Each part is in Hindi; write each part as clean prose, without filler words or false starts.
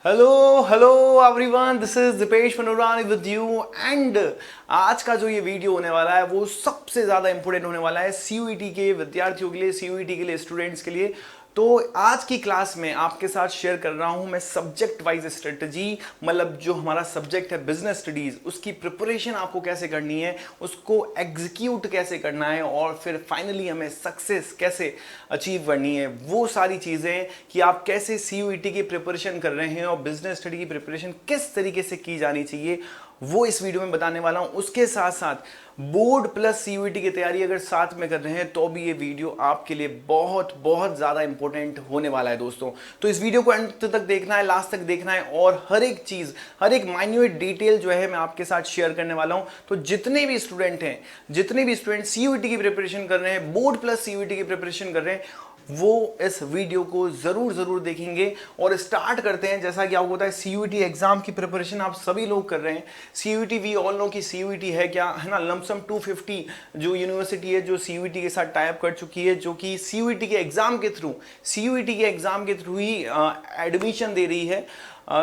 Hello hello everyone, this is Deepesh Manorani with you. And आज का जो ये वीडियो होने वाला है वो सबसे ज़्यादा इंपॉर्टेंट होने वाला है सीयूईटी के विद्यार्थियों के लिए, सीयूईटी के लिए स्टूडेंट्स के लिए। तो आज की क्लास में आपके साथ शेयर कर रहा हूं मैं सब्जेक्ट वाइज स्ट्रेटजी, मतलब जो हमारा सब्जेक्ट है बिजनेस स्टडीज, उसकी प्रिपरेशन आपको कैसे करनी है, उसको एग्जीक्यूट कैसे करना है और फिर फाइनली हमें सक्सेस कैसे अचीव करनी है। वो सारी चीज़ें कि आप कैसे सीयूईटी की प्रिपरेशन कर रहे हैं और बिजनेस स्टडी की प्रिपरेशन किस तरीके से की जानी चाहिए, वो इस वीडियो में बताने वाला हूं। उसके साथ साथ बोर्ड प्लस सीयूईटी की तैयारी अगर साथ में कर रहे हैं तो भी ये वीडियो आपके लिए बहुत बहुत ज़्यादा इंपॉर्टेंट होने वाला है दोस्तों। तो इस वीडियो को अंत तक देखना है, लास्ट तक देखना है और हर एक चीज़, हर एक माइन्यूट डिटेल जो है मैं आपके साथ शेयर करने वाला हूं। तो जितने भी स्टूडेंट सीयूईटी की प्रिपरेशन कर रहे हैं, बोर्ड प्लस सीयूईटी की प्रिपरेशन कर रहे हैं, वो इस वीडियो को जरूर देखेंगे। और स्टार्ट करते हैं। जैसा कि आपको पता है सीयूईटी एग्जाम की प्रिपरेशन आप सभी लोग कर रहे हैं। सीयूईटी वी ऑल नो कि सीयूईटी है क्या, है ना। लमसम 250 जो यूनिवर्सिटी है जो सीयूईटी के साथ टाई अप कर चुकी है, जो कि सीयूईटी के एग्जाम के थ्रू ही एडमिशन दे रही है।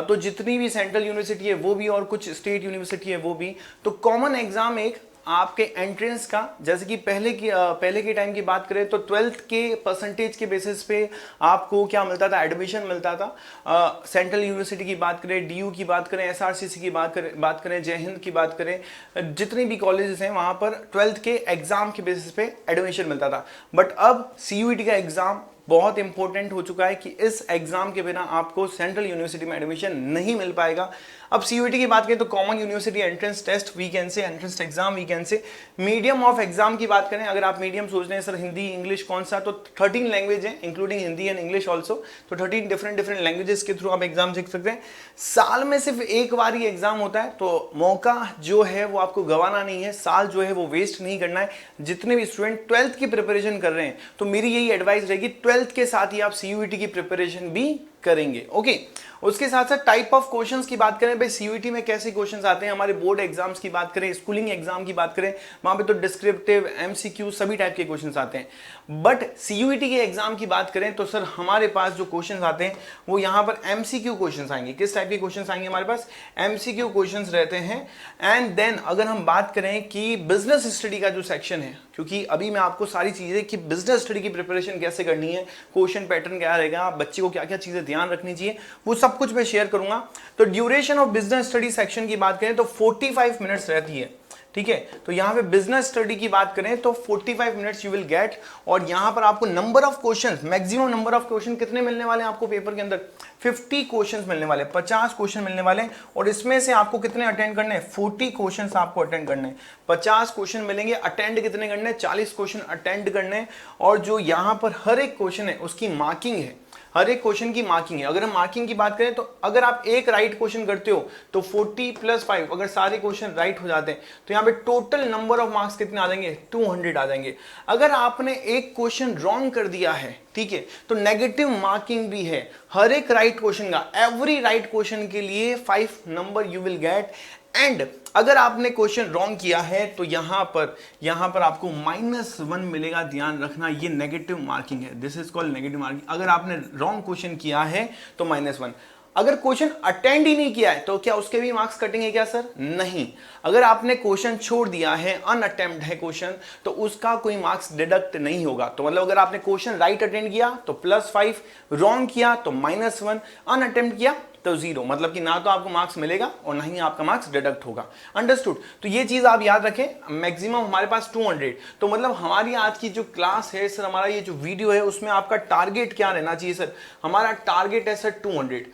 तो जितनी भी सेंट्रल यूनिवर्सिटी है वो भी और कुछ स्टेट यूनिवर्सिटी है वो भी। तो कॉमन एग्जाम एक आपके एंट्रेंस का, जैसे कि पहले के टाइम की बात करें तो 12th के परसेंटेज के बेसिस पे आपको क्या मिलता था, एडमिशन मिलता था। सेंट्रल यूनिवर्सिटी की बात करें, डीयू की बात करें, एसआरसीसी की बात करें, जय हिंद की बात करें, जितनी भी कॉलेजेस हैं वहां पर 12th के एग्जाम के बेसिस पे एडमिशन मिलता था। बट अब सीयूईटी का एग्जाम बहुत इंपॉर्टेंट हो चुका है कि इस एग्जाम के बिना आपको सेंट्रल यूनिवर्सिटी में एडमिशन नहीं मिल पाएगा। अब सीयूईटी की बात करें तो common university entrance test we can say, entrance exam we can say. Medium of exam की बात करें, अगर आप मीडियम सोच रहे हैं सर हिंदी इंग्लिश कौन सा, तो 13 लैंग्वेज है including Hindi and English also. तो 13 डिफरेंट लैंग्वेजेस के थ्रू आप एग्जाम सीख सकते हैं। साल में सिर्फ एक बार ही एग्जाम होता है, तो मौका जो है वो आपको गंवाना नहीं है, साल जो है वो वेस्ट नहीं करना है। जितने भी स्टूडेंट 12th की प्रिपरेशन कर रहे हैं तो मेरी यही एडवाइस रहेगी, 12th के साथ ही आप सीयूईटी की प्रिपरेशन भी करेंगे। ओके। उसके साथ साथ टाइप ऑफ क्वेश्चंस की बात करें, भाई सीयूईटी में कैसे क्वेश्चंस आते हैं, हमारे बोर्ड एग्जाम्स की बात करें, स्कूलिंग एग्जाम की बात करें, वहां पे तो डिस्क्रिप्टिव, एमसीक्यू सभी टाइप के क्वेश्चंस आते हैं। बट सीयूईटी के एग्जाम की बात करें तो सर हमारे पास जो क्वेश्चंस आते हैं वो यहाँ पर एमसीक्यू क्वेश्चंस आएंगे। किस टाइप के क्वेश्चंस आएंगे हमारे पास, एमसीक्यू क्वेश्चंस रहते हैं। एंड देन अगर हम बात करें कि बिजनेस स्टडी का जो सेक्शन है, क्योंकि अभी मैं आपको सारी चीजें कि बिजनेस स्टडी की प्रिपरेशन कैसे करनी है, क्वेश्चन पैटर्न क्या रहेगा, बच्चे को क्या क्या चीजें ध्यान रखनी चाहिए, वो सब कुछ मैं शेयर करूंगा। तो duration of business study section की बात करें तो 45 मिनट्स रहती है। ठीक है, तो यहां पे बिजनेस स्टडी की बात करें तो 45 मिनट्स यू विल गेट। और यहां पर आपको number of questions, maximum number of question कितने मिलने वाले हैं आपको पेपर के अंदर, 50 क्वेश्चंस मिलने वाले, 50 क्वेश्चन मिलने वाले हैं। और इसमें से आपको कितने अटेंड करने हैं, 40 क्वेश्चंस आपको अटेंड करने हैं। 50 क्वेश्चन मिलेंगे, अटेंड कितने करने हैं, 40 क्वेश्चन अटेंड करने हैं। और जो यहां पर हर एक क्वेश्चन है उसकी मार्किंग है, हर एक क्वेश्चन की मार्किंग है। अगर हम मार्किंग की बात करें तो अगर आप एक राइट क्वेश्चन करते हो तो 40 + 5, अगर सारे क्वेश्चन राइट हो जाते हैं तो यहाँ पे टोटल नंबर ऑफ मार्क्स कितने आ जाएंगे, 200 आ जाएंगे। अगर आपने एक क्वेश्चन रॉन्ग कर दिया है, ठीक है, तो नेगेटिव मार्किंग भी है हर एक राइट क्वेश्चन का। एवरी राइट क्वेश्चन के लिए 5 number you will get. And अगर आपने क्वेश्चन रॉन्ग किया है तो यहां पर आपको -1 मिलेगा। ध्यान रखना, ये नेगेटिव मार्किंग है, this is called negative marking. अगर आपने रॉन्ग क्वेश्चन किया है तो -1। अगर क्वेश्चन अटेंड ही नहीं किया है तो क्या उसके भी मार्क्स कटेंगे क्या सर, नहीं। अगर आपने क्वेश्चन छोड़ दिया है, अनअटेम्प्ट है क्वेश्चन, तो उसका कोई मार्क्स डिडक्ट नहीं होगा। तो मतलब अगर आपने क्वेश्चन राइट अटेंड किया तो +5, रॉन्ग किया तो -1, अनअटेम्प्ट किया तो 0, मतलब कि ना तो आपको मार्क्स मिलेगा और ना ही आपका मार्क्स डिडक्ट होगा। अंडरस्टूड। तो ये चीज आप याद रखें। मैक्सिमम हमारे पास 200, तो मतलब हमारी आज की जो क्लास है सर, हमारा ये जो वीडियो है उसमें आपका टारगेट क्या रहना चाहिए सर, हमारा टारगेट है सर 200।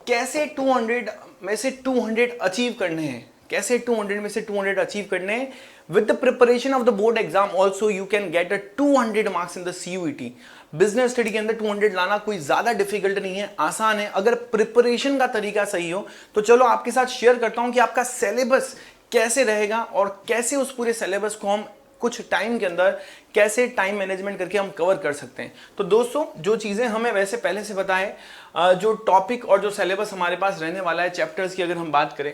कैसे 200 में से 200 अचीव करने हैं, कैसे 200 में से 200 अचीव करने हैं। With the preparation of the board exam also you can get 200 marks in the CUET. Business study के अंदर 200 लाना कोई ज्यादा डिफिकल्ट नहीं है, आसान है, अगर प्रिपरेशन का तरीका सही हो। तो चलो आपके साथ शेयर करता हूं कि आपका सिलेबस कैसे रहेगा और कैसे उस पूरे सिलेबस को हम कुछ टाइम के अंदर कैसे टाइम मैनेजमेंट करके हम कवर कर सकते हैं। तो दोस्तों जो चीजें हमें वैसे पहले से पता है, जो टॉपिक और जो सिलेबस हमारे पास रहने वाला है चैप्टर्स की अगर हम बात करें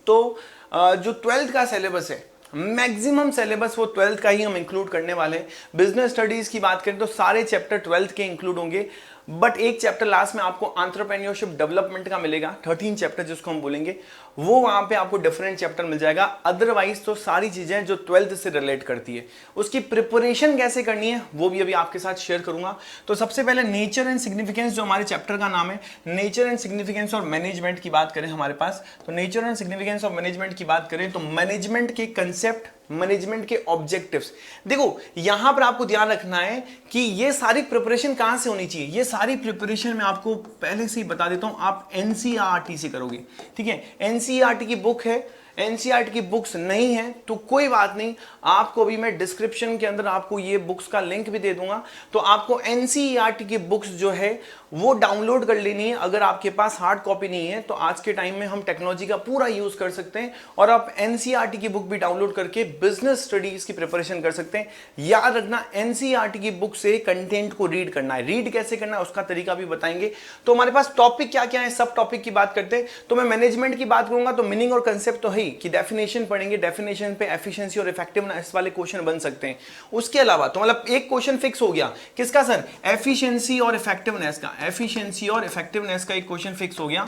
तो जो 12th का सिलेबस है, मैक्सिमम सिलेबस वो 12th का ही हम इंक्लूड करने वाले हैं। बिजनेस स्टडीज की बात करें तो सारे चैप्टर 12th के इंक्लूड होंगे। बट एक चैप्टर लास्ट में आपको एंटरप्रेन्योरशिप डेवलपमेंट का मिलेगा, 13 चैप्टर जिसको हम बोलेंगे, वो वहां पे आपको डिफरेंट चैप्टर मिल जाएगा। अदरवाइज तो सारी चीजें जो 12th से रिलेट करती है, उसकी प्रिपरेशन कैसे करनी है वो भी अभी आपके साथ शेयर करूंगा। तो सबसे पहले नेचर एंड सिग्निफिकेंस, जो हमारे चैप्टर का नाम है, नेचर एंड सिग्निफिकेंस और मैनेजमेंट की बात करें हमारे पास, तो नेचर एंड सिग्निफिकेंस और मैनेजमेंट की बात करें तो मैनेजमेंट के कंसेप्ट, मैनेजमेंट के ऑब्जेक्टिव्स। देखो यहां पर आपको ध्यान रखना है कि ये सारी प्रिपरेशन कहां से होनी चाहिए। ये सारी प्रिपरेशन मैं आपको पहले से ही बता देता हूं, आप एनसीईआरटी से करोगे, ठीक है। एनसीईआरटी की बुक है, एनसीईआरटी की बुक्स नहीं है तो कोई बात नहीं, आपको अभी मैं डिस्क्रिप्शन के अंदर आपको ये बुक्स का लिंक भी दे दूंगा, तो आपको एनसीईआरटी की बुक्स जो है वो डाउनलोड कर लेनी है। अगर आपके पास हार्ड कॉपी नहीं है तो आज के टाइम में हम टेक्नोलॉजी का पूरा यूज कर सकते हैं और आप एनसीईआरटी की बुक भी डाउनलोड करके बिजनेस स्टडीज की प्रिपरेशन कर सकते हैं। याद रखना, एनसीईआरटी की बुक से कंटेंट को रीड करना है, रीड कैसे करना है उसका तरीका भी बताएंगे। तो हमारे पास टॉपिक क्या क्या है, सब टॉपिक की बात करते हैं। तो मैं मैनेजमेंट की बात करूंगा तो मीनिंग और कंसेप्ट तो है ही, कि डेफिनेशन पढ़ेंगे, डेफिनेशन पे एफिशिएंसी और इफेक्टिवनेस वाले क्वेश्चन बन सकते हैं। उसके अलावा तो मतलब एक क्वेश्चन फिक्स हो गया, किसका सर, एफिशिएंसी और इफेक्टिवनेस का, एफिशिएंसी और इफेक्टिवनेस का एक क्वेश्चन फिक्स हो गया,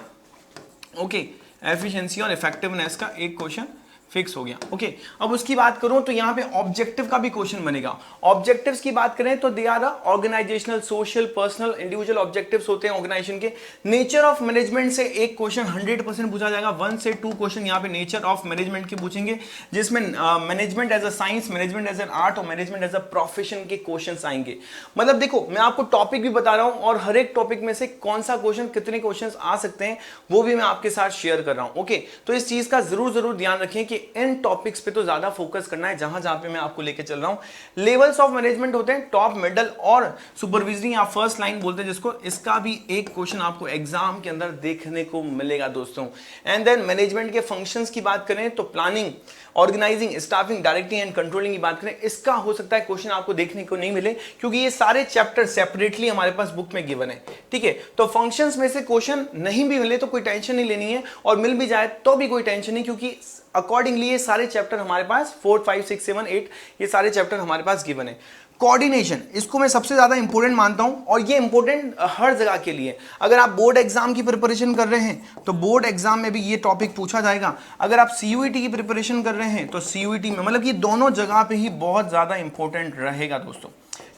ओके, एफिशिएंसी और इफेक्टिवनेस का एक क्वेश्चन फिक्स हो गया, ओके। अब उसकी बात करूं तो यहां पे ऑब्जेक्टिव का भी क्वेश्चन बनेगा। ऑब्जेक्टिव्स की बात करें तो they are organisational, social, personal, individual objectives होते हैं ऑर्गेनाइजेशन के। नेचर ऑफ मैनेजमेंट से एक क्वेश्चन 100% पूछा जाएगा, 1 से 2 क्वेश्चन यहां पे नेचर ऑफ मैनेजमेंट के पूछेंगे, जिसमें management as a science, management as an art और मैनेजमेंट एज अ प्रोफेशन के क्वेश्चन आएंगे। मतलब देखो मैं आपको टॉपिक भी बता रहा हूं और हर एक टॉपिक में से कौन सा क्वेश्चन, कितने क्वेश्चन आ सकते हैं वो भी मैं आपके साथ शेयर कर रहा हूं, ओके। तो इस चीज का जरूर ध्यान रखें कि इन टॉपिक्स पे तो ज्यादा फोकस करना है जहां जहां पे मैं आपको लेके चल रहा हूं। लेवल्स ऑफ मैनेजमेंट होते हैं टॉप, मिडल और सुपरविजनी या फर्स्ट लाइन बोलते हैं जिसको, इसका भी एक क्वेश्चन आपको एग्जाम के अंदर देखने को मिलेगा दोस्तों। एंड देन मैनेजमेंट के फंक्शंस की बात करें तो planning, organising, staffing, directing and controlling की बात करें, इसका हो सकता है क्वेश्चन आपको देखने को नहीं मिले क्योंकि ये सारे चैप्टर सेपरेटली हमारे पास बुक में गिवन है, ठीक है। तो फंक्शंस में से क्वेश्चन नहीं भी मिले तो कोई टेंशन नहीं लेनी है, और मिल भी जाए तो भी कोई टेंशन नहीं, क्योंकि अकॉर्डिंगली ये सारे चैप्टर हमारे पास 4, 5, 6, 7, 8 ये सारे चैप्टर हमारे पास गिवन है। कोऑर्डिनेशन, इसको मैं सबसे ज्यादा इंपॉर्टेंट मानता हूं और ये इंपॉर्टेंट हर जगह के लिए। अगर आप बोर्ड एग्जाम की प्रिपरेशन कर रहे हैं तो बोर्ड एग्जाम में भी ये टॉपिक पूछा जाएगा। अगर आप सीयूईटी की प्रिपरेशन कर रहे हैं तो सीयूईटी में, मतलब ये दोनों जगह पे ही बहुत ज्यादा इंपॉर्टेंट रहेगा दोस्तों,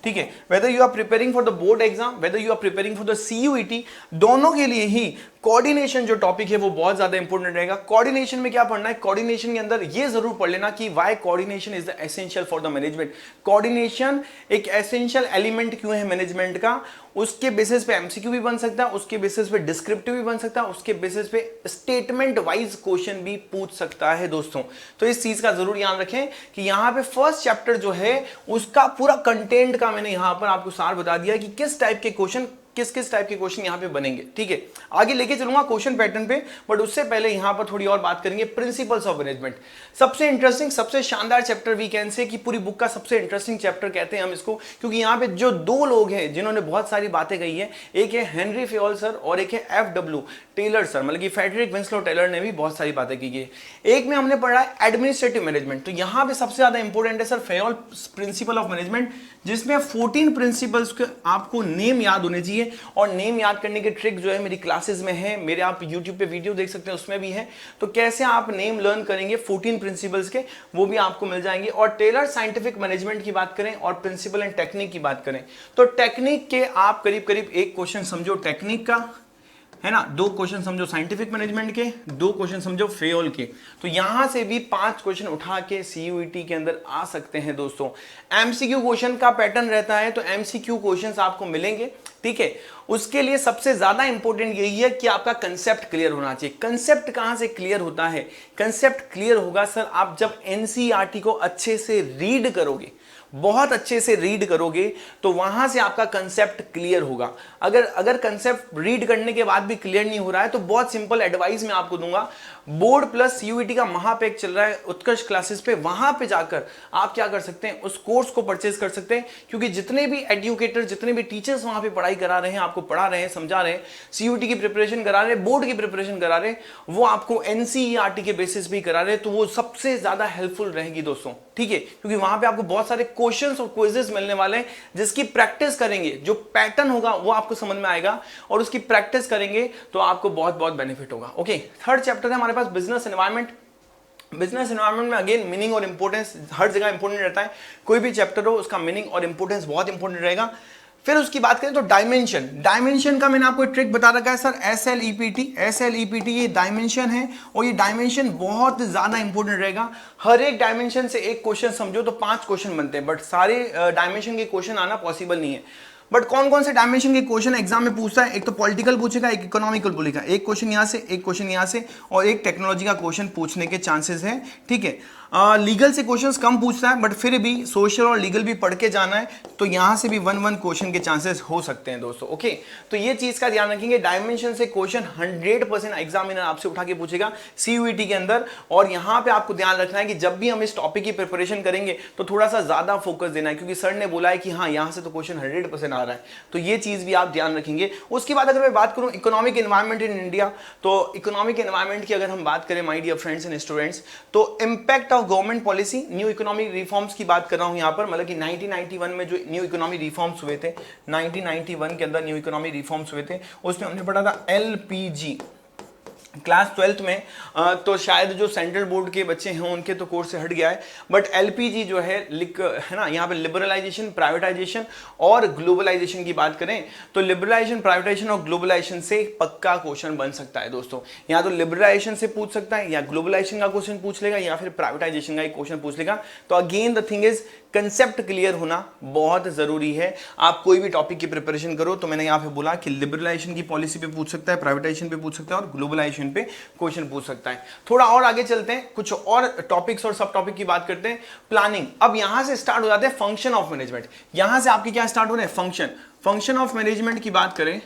ठीक है। Whether you are preparing for the board exam, whether you are preparing for the CUET, दोनों के लिए ही कोऑर्डिनेशन जो टॉपिक है वो बहुत ज्यादा इंपॉर्टेंट रहेगा। कोऑर्डिनेशन में क्या पढ़ना है, कोऑर्डिनेशन के अंदर ये जरूर पढ़ लेना कि why coordination is the essential for the management. Coordination एक एसेंशियल एलिमेंट क्यों है मैनेजमेंट का, उसके बेसिस पे एमसीक्यू भी बन सकता है, उसके बेसिस पे डिस्क्रिप्टिव भी बन सकता है, उसके बेसिस पे स्टेटमेंट वाइज क्वेश्चन भी पूछ सकता है दोस्तों। तो इस चीज का जरूर ध्यान रखें कि यहां पे फर्स्ट चैप्टर जो है उसका पूरा कंटेंट का मैंने यहां पर आपको सार बता दिया कि किस टाइप के क्वेश्चन, किस किस टाइप के क्वेश्चन यहां पे बनेंगे, ठीक है। आगे लेके चलूंगा क्वेश्चन पैटर्न पे, बट उससे पहले यहां पर थोड़ी और बात करेंगे प्रिंसिपल्स ऑफ मैनेजमेंट। सबसे इंटरेस्टिंग, सबसे शानदार चैप्टर वी कैन से कि पूरी बुक का सबसे इंटरेस्टिंग चैप्टर कहते हैं हम इसको, क्योंकि यहां पे जो दो लोग हैं जिन्होंने बहुत सारी बातें कही है, एक है हेनरी फेयोल सर और एक है FW टेलर सर, मतलब कि फ्रेडरिक विंसलो टेलर ने भी बहुत सारी बातें की है। एक में हमने पढ़ा है एडमिनिस्ट्रेटिव मैनेजमेंट, तो यहां पे सबसे ज्यादा इंपॉर्टेंट है sir Fayol principle of management, जिसमें 14 प्रिंसिपल्स के आपको नेम याद होने चाहिए। और नेम याद करने की ट्रिक जो है मेरी क्लासेस में है, मेरे आप YouTube पे वीडियो देख सकते हैं उसमें भी है, तो कैसे आप नेम लर्न करेंगे 14 प्रिंसिपल्स के वो भी आपको मिल जाएंगे। और टेलर साइंटिफिक मैनेजमेंट की बात करें और प्रिंसिपल एंड टेक्निक की बात करें तो टेक्निक के आप करीब करीब एक क्वेश्चन समझो टेक्निक का, है ना, 2 क्वेश्चन समझो साइंटिफिक मैनेजमेंट के, 2 क्वेश्चन समझो फेयोल के, तो यहां से भी 5 क्वेश्चन उठा के सीयूईटी के अंदर आ सकते हैं दोस्तों। एमसीक्यू क्वेश्चन का पैटर्न रहता है तो एमसीक्यू क्वेश्चंस आपको मिलेंगे, ठीक है। उसके लिए सबसे ज्यादा इंपॉर्टेंट यही है कि आपका कंसेप्ट क्लियर होना चाहिए। कंसेप्ट कहां से क्लियर होता है, कंसेप्ट क्लियर होगा सर आप जब एनसीईआरटी को अच्छे से रीड करोगे, बहुत अच्छे से रीड करोगे तो वहां से आपका कंसेप्ट क्लियर होगा। अगर कंसेप्ट रीड करने के बाद भी क्लियर नहीं हो रहा है तो बहुत सिंपल एडवाइस मैं आपको दूंगा, बोर्ड प्लस सीयूईटी का महापैक चल रहा है उत्कर्ष क्लासेस पे, वहां पे जाकर आप क्या कर सकते हैं, उस कोर्स को परचेज कर सकते हैं, क्योंकि जितने भी एजुकेटर, जितने भी टीचर्स वहां पे पढ़ाई करा रहे हैं, आपको पढ़ा रहे हैं, समझा रहे हैं, सीयूईटी की प्रिपरेशन करा रहे हैं, बोर्ड की प्रिपरेशन करा रहे हैं, वो आपको एनसीईआरटी के बेसिस भी करा रहे हैं, तो वो सबसे ज्यादा हेल्पफुल रहेगी दोस्तों, ठीक है, क्योंकि वहां पे आपको बहुत सारे क्वेश्चंस और क्विजेस मिलने वाले हैं, जिसकी प्रैक्टिस करेंगे, जो पैटर्न होगा वो आपको समझ में आएगा और उसकी प्रैक्टिस करेंगे तो आपको बहुत बहुत बेनिफिट होगा। ओके, थर्ड चैप्टर है हमारे पास बिजनेस एनवायरनमेंट। बिजनेस एनवायरनमेंट में अगेन मीनिंग और इंपोर्टेंस हर जगह इंपोर्टेंट रहता है, कोई भी चैप्टर हो उसका मीनिंग और इंपोर्टेंस बहुत इंपोर्टेंट रहेगा। फिर उसकी बात करें तो डायमेंशन, डायमेंशन का मैंने आपको एक ट्रिक बता रखा है सर, SLEPT ये डायमेंशन है और ये डायमेंशन बहुत ज्यादा इंपॉर्टेंट रहेगा। हर एक डायमेंशन से एक क्वेश्चन समझो तो 5 क्वेश्चन बनते हैं, बट सारे डायमेंशन के क्वेश्चन आना पॉसिबल नहीं है। बट कौन कौन से डायमेंशन के क्वेश्चन एग्जाम में पूछता है, एक तो पॉलिटिकल पूछेगा, एक इकोनॉमिकल बोलेगा, एक क्वेश्चन यहां से, एक क्वेश्चन यहां से और एक टेक्नोलॉजी का क्वेश्चन पूछने के चांसेस हैं। ठीक है, लीगल से क्वेश्चंस कम पूछता है, बट फिर भी सोशल और लीगल भी पढ़ के जाना है तो यहां से भी 1-1 क्वेश्चन के चांसेस हो सकते हैं दोस्तों। ओके, तो ये चीज का ध्यान रखेंगे, डायमेंशन से क्वेश्चन 100% एग्जामिनर आपसे उठा के पूछेगा CUET के अंदर। और यहां पे आपको ध्यान रखना है कि जब भी हम इस टॉपिक की प्रिपरेशन करेंगे तो थोड़ा सा ज्यादा फोकस देना है, क्योंकि सर ने बोला है कि हाँ यहां से तो क्वेश्चन 100% आ रहा है, तो ये चीज भी आप ध्यान रखेंगे। उसके बाद अगर मैं बात करूं इकोनॉमिक एनवायरनमेंट इन इंडिया, तो इकोनॉमिक एनवायरनमेंट की अगर हम बात करें my dear friends and students, तो impact of government policy, new economic reforms की बात कर रहा हूं यहां पर, मतलब कि 1991 में जो न्यू इकोनॉमिक रिफॉर्म्स हुए थे, 1991 के अंदर न्यू इकोनॉमिक रिफॉर्म्स हुए थे, उसमें हमने पढ़ा था LPG क्लास 12th में। तो शायद जो सेंट्रल बोर्ड के बच्चे हैं उनके तो कोर्स से हट गया है, बट LPG जो है ना, यहाँ पे लिबरलाइजेशन, प्राइवेटाइजेशन और ग्लोबलाइजेशन की बात करें तो लिबरलाइजेशन, प्राइवेटाइजेशन और ग्लोबलाइजेशन से पक्का क्वेश्चन बन सकता है दोस्तों। या तो लिबरलाइजेशन से पूछ सकता है, या ग्लोबलाइजेशन का क्वेश्चन पूछ लेगा, या फिर प्राइवेटाइजेशन का एक क्वेश्चन पूछ लेगा। तो again the thing is concept clear होना बहुत जरूरी है। आप कोई भी टॉपिक की प्रिपरेशन करो तो मैंने यहां पे बोला कि लिबरलाइजेशन की पॉलिसी पे पूछ सकता है, प्राइवेटाइजेशन पे पूछ सकता है और ग्लोबलाइजेशन पे क्वेश्चन पूछ सकता है। थोड़ा और आगे चलते हैं, कुछ और टॉपिक्स और सब टॉपिक की बात करते हैं। प्लानिंग, अब यहां से स्टार्ट हो जाते हैं फंक्शन ऑफ मैनेजमेंट। यहां से आपकी क्या स्टार्ट हो रहे हैं, फंक्शन ऑफ मैनेजमेंट की बात करें,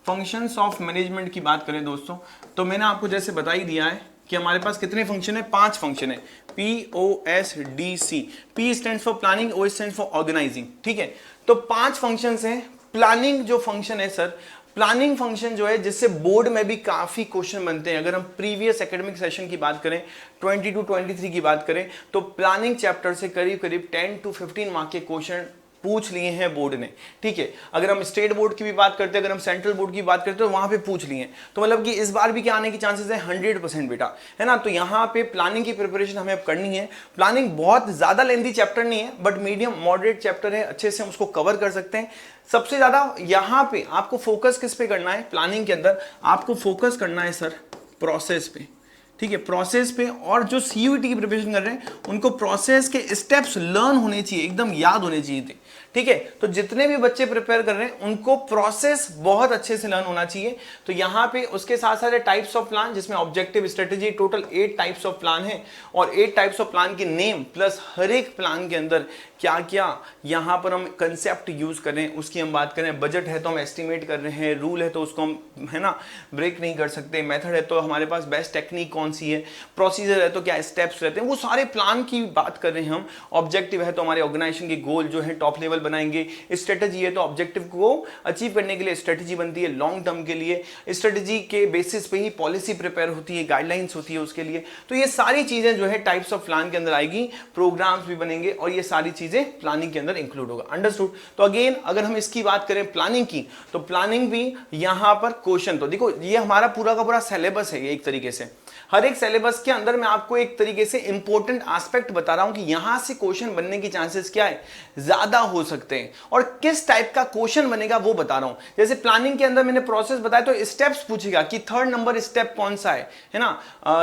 फंक्शंस ऑफ मैनेजमेंट की बात करें दोस्तों, तो मैंने आपको जैसे बता ही दिया है कि हमारे पास कितने फंक्शन है, 5 फंक्शन है, POSDC। P stands for planning, O stands for organising. ठीक है, तो 5 फंक्शंस हैं। प्लानिंग जो फंक्शन है सर, प्लानिंग फंक्शन जो है जिससे बोर्ड में भी काफी क्वेश्चन बनते हैं। अगर हम प्रीवियस एकेडमिक सेशन की बात करें, 22-23 की बात करें, तो प्लानिंग चैप्टर से करीब करीब 10 to 15 मार्क के क्वेश्चन पूछ लिए हैं बोर्ड ने। ठीक है, अगर हम स्टेट बोर्ड की भी बात करते हैं, अगर हम सेंट्रल बोर्ड की बात करते हैं तो वहां पे पूछ लिए हैं। तो मतलब कि इस बार भी क्या आने की चांसेस है, 100% बेटा, है ना। तो यहाँ पे प्लानिंग की प्रिपरेशन हमें अब करनी है। प्लानिंग बहुत ज्यादा लेंथी चैप्टर नहीं है, बट मीडियम मॉडरेट चैप्टर है, अच्छे से हम उसको कवर कर सकते हैं। सबसे ज्यादा यहाँ पे आपको फोकस किस पे करना है, प्लानिंग के अंदर आपको फोकस करना है सर प्रोसेस पे। ठीक है, प्रोसेस पे। और जो CUET की प्रिपरेशन कर रहे हैं उनको प्रोसेस के स्टेप्स लर्न होने चाहिए, एकदम याद होने चाहिए थे। ठीक है, तो जितने भी बच्चे प्रिपेयर कर रहे हैं उनको प्रोसेस बहुत अच्छे से लर्न होना चाहिए। तो यहां पे उसके साथ साथ टाइप्स ऑफ प्लान, जिसमें objective, strategy, total 8 types of plan है और 8 टाइप्स ऑफ प्लान के नेम प्लस हर एक प्लान के अंदर क्या क्या यहां पर हम कंसेप्ट यूज करें उसकी हम बात करें। बजट है तो हम एस्टिमेट कर रहे हैं, रूल है तो उसको हम, है ना, ब्रेक नहीं कर सकते, मेथड है तो हमारे पास बेस्ट टेक्निक कौन सी है, प्रोसीजर है तो क्या स्टेप्स रहते हैं, वो सारे प्लान की बात कर रहे हैं हम। ऑब्जेक्टिव है तो हमारे ऑर्गेनाइजेशन के गोल जो है टॉप लेवल बनाएंगे। स्ट्रेटेजी है तो ऑब्जेक्टिव को अचीव करने के लिए स्ट्रेटेजी बनती है लॉन्ग टर्म के लिए। स्ट्रेटेजी के बेसिस पे ही पॉलिसी प्रिपेयर होती है, गाइडलाइंस होती है उसके लिए। तो ये सारी चीजें जो है टाइप्स ऑफ प्लान के अंदर आएगी, प्रोग्राम्स भी बनेंगे और ये सारी चीजें प्लानिंग के अंदर इंक्लूड होगा। अंडरस्टूड। तो अगेन अगर हम इसकी बात करें प्लानिंग की, तो प्लानिंग भी यहां पर क्वेश्चन, तो देखो ये हमारा पूरा का पूरा सिलेबस है। एक तरीके से हर एक सिलेबस के अंदर मैं आपको एक तरीके से इंपॉर्टेंट एस्पेक्ट बता रहा हूं कि यहां से क्वेश्चन बनने की चांसेस क्या है, ज्यादा हो सकते हैं, और किस टाइप का क्वेश्चन बनेगा वो बता रहा हूं। जैसे प्लानिंग के अंदर मैंने प्रोसेस बताया तो स्टेप्स पूछेगा कि 3rd नंबर स्टेप कौन सा है ना,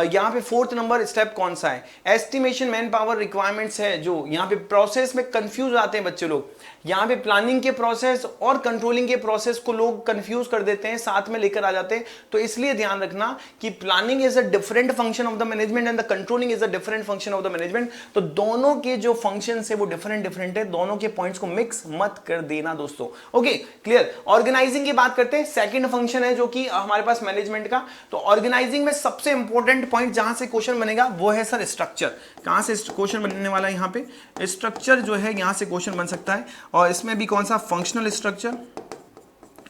यहां पे 4th नंबर स्टेप कौन सा है। एस्टिमेशन मैन पावर रिक्वायरमेंट्स है, जो यहां पे प्रोसेस में कंफ्यूज आते हैं बच्चे लोग। यहां पे प्लानिंग के प्रोसेस और कंट्रोलिंग के प्रोसेस को लोग कंफ्यूज कर देते हैं, साथ में लेकर आ जाते हैं। तो इसलिए ध्यान रखना कि planning is a different function of the management and the controlling is a different function of the management. तो दोनों के जो फंक्शन है वो डिफरेंट है, दोनों के पॉइंट्स को मिक्स मत कर देना दोस्तों। Okay, clear. ऑर्गेनाइजिंग की बात करते हैं, सेकंड फंक्शन है जो कि हमारे पास मैनेजमेंट का। तो ऑर्गेनाइजिंग में सबसे इंपॉर्टेंट पॉइंट जहां से क्वेश्चन बनेगा वो है सर स्ट्रक्चर। कहां से क्वेश्चन बनने वाला है, यहां पे स्ट्रक्चर जो है यहां से क्वेश्चन बन सकता है। और इसमें भी कौन सा, फंक्शनल स्ट्रक्चर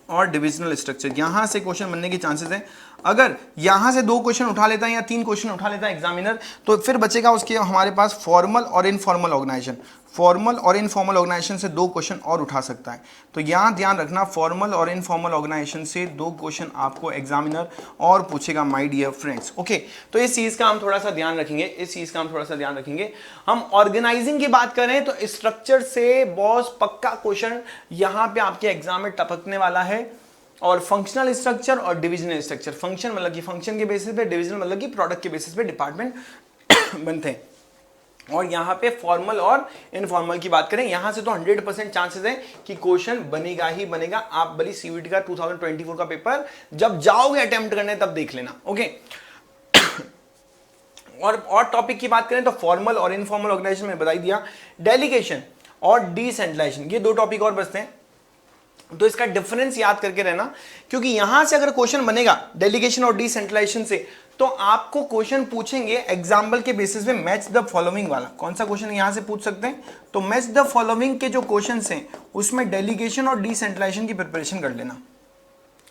और डिविजनल स्ट्रक्चर, यहां से क्वेश्चन बनने के चांसेस हैं। अगर यहां से 2 क्वेश्चन उठा लेता है या 3 क्वेश्चन उठा लेता है एग्जामिनर, तो फिर बचेगा उसके हमारे पास फॉर्मल और इनफॉर्मल ऑर्गेनाइजेशन। फॉर्मल और इनफॉर्मल ऑर्गेनाइजेशन से 2 क्वेश्चन और उठा सकता है। तो यहां ध्यान रखना, फॉर्मल और इनफॉर्मल ऑर्गेनाइजेशन से 2 क्वेश्चन आपको एग्जामिनर और पूछेगा माय डियर फ्रेंड्स। ओके, तो इस चीज का हम थोड़ा सा ध्यान रखेंगे, हम ऑर्गेनाइजिंग की बात करें तो स्ट्रक्चर से बॉस पक्का क्वेश्चन यहां पे आपके एग्जाम में टपकने वाला है। और फंक्शनल स्ट्रक्चर और डिविजनल स्ट्रक्चर, फंक्शन मतलब कि फंक्शन के बेसिस पे, डिविजनल मतलब कि प्रोडक्ट के बेसिस पे डिपार्टमेंट बनते हैं। और यहां पे फॉर्मल और इनफॉर्मल की बात करें, यहां से तो 100% चांसेस है कि क्वेश्चन बनेगा ही बनेगा। आप बड़ी सीयूईटी का 2024 का पेपर जब जाओगे अटेम्प्ट करने तब देख लेना। ओके, और टॉपिक की बात करें तो फॉर्मल और इनफॉर्मल ऑर्गेनाइजेशन में बताई दिया, डेलीगेशन और डिसेंट्रलाइजेशन, ये 2 टॉपिक और बचते हैं। तो इसका डिफरेंस याद करके रहना, क्योंकि यहां से अगर क्वेश्चन बनेगा डेलीगेशन और डिसेंट्रलाइजेशन से, तो आपको क्वेश्चन पूछेंगे एग्जाम्पल के बेसिस पे, मैच द फॉलोइंग वाला। कौन सा क्वेश्चन यहां से पूछ सकते हैं? तो मैच द फॉलोइंग के जो क्वेश्चन हैं उसमें डेलीगेशन और डिसेंट्रलाइजेशन की प्रिपरेशन कर लेना।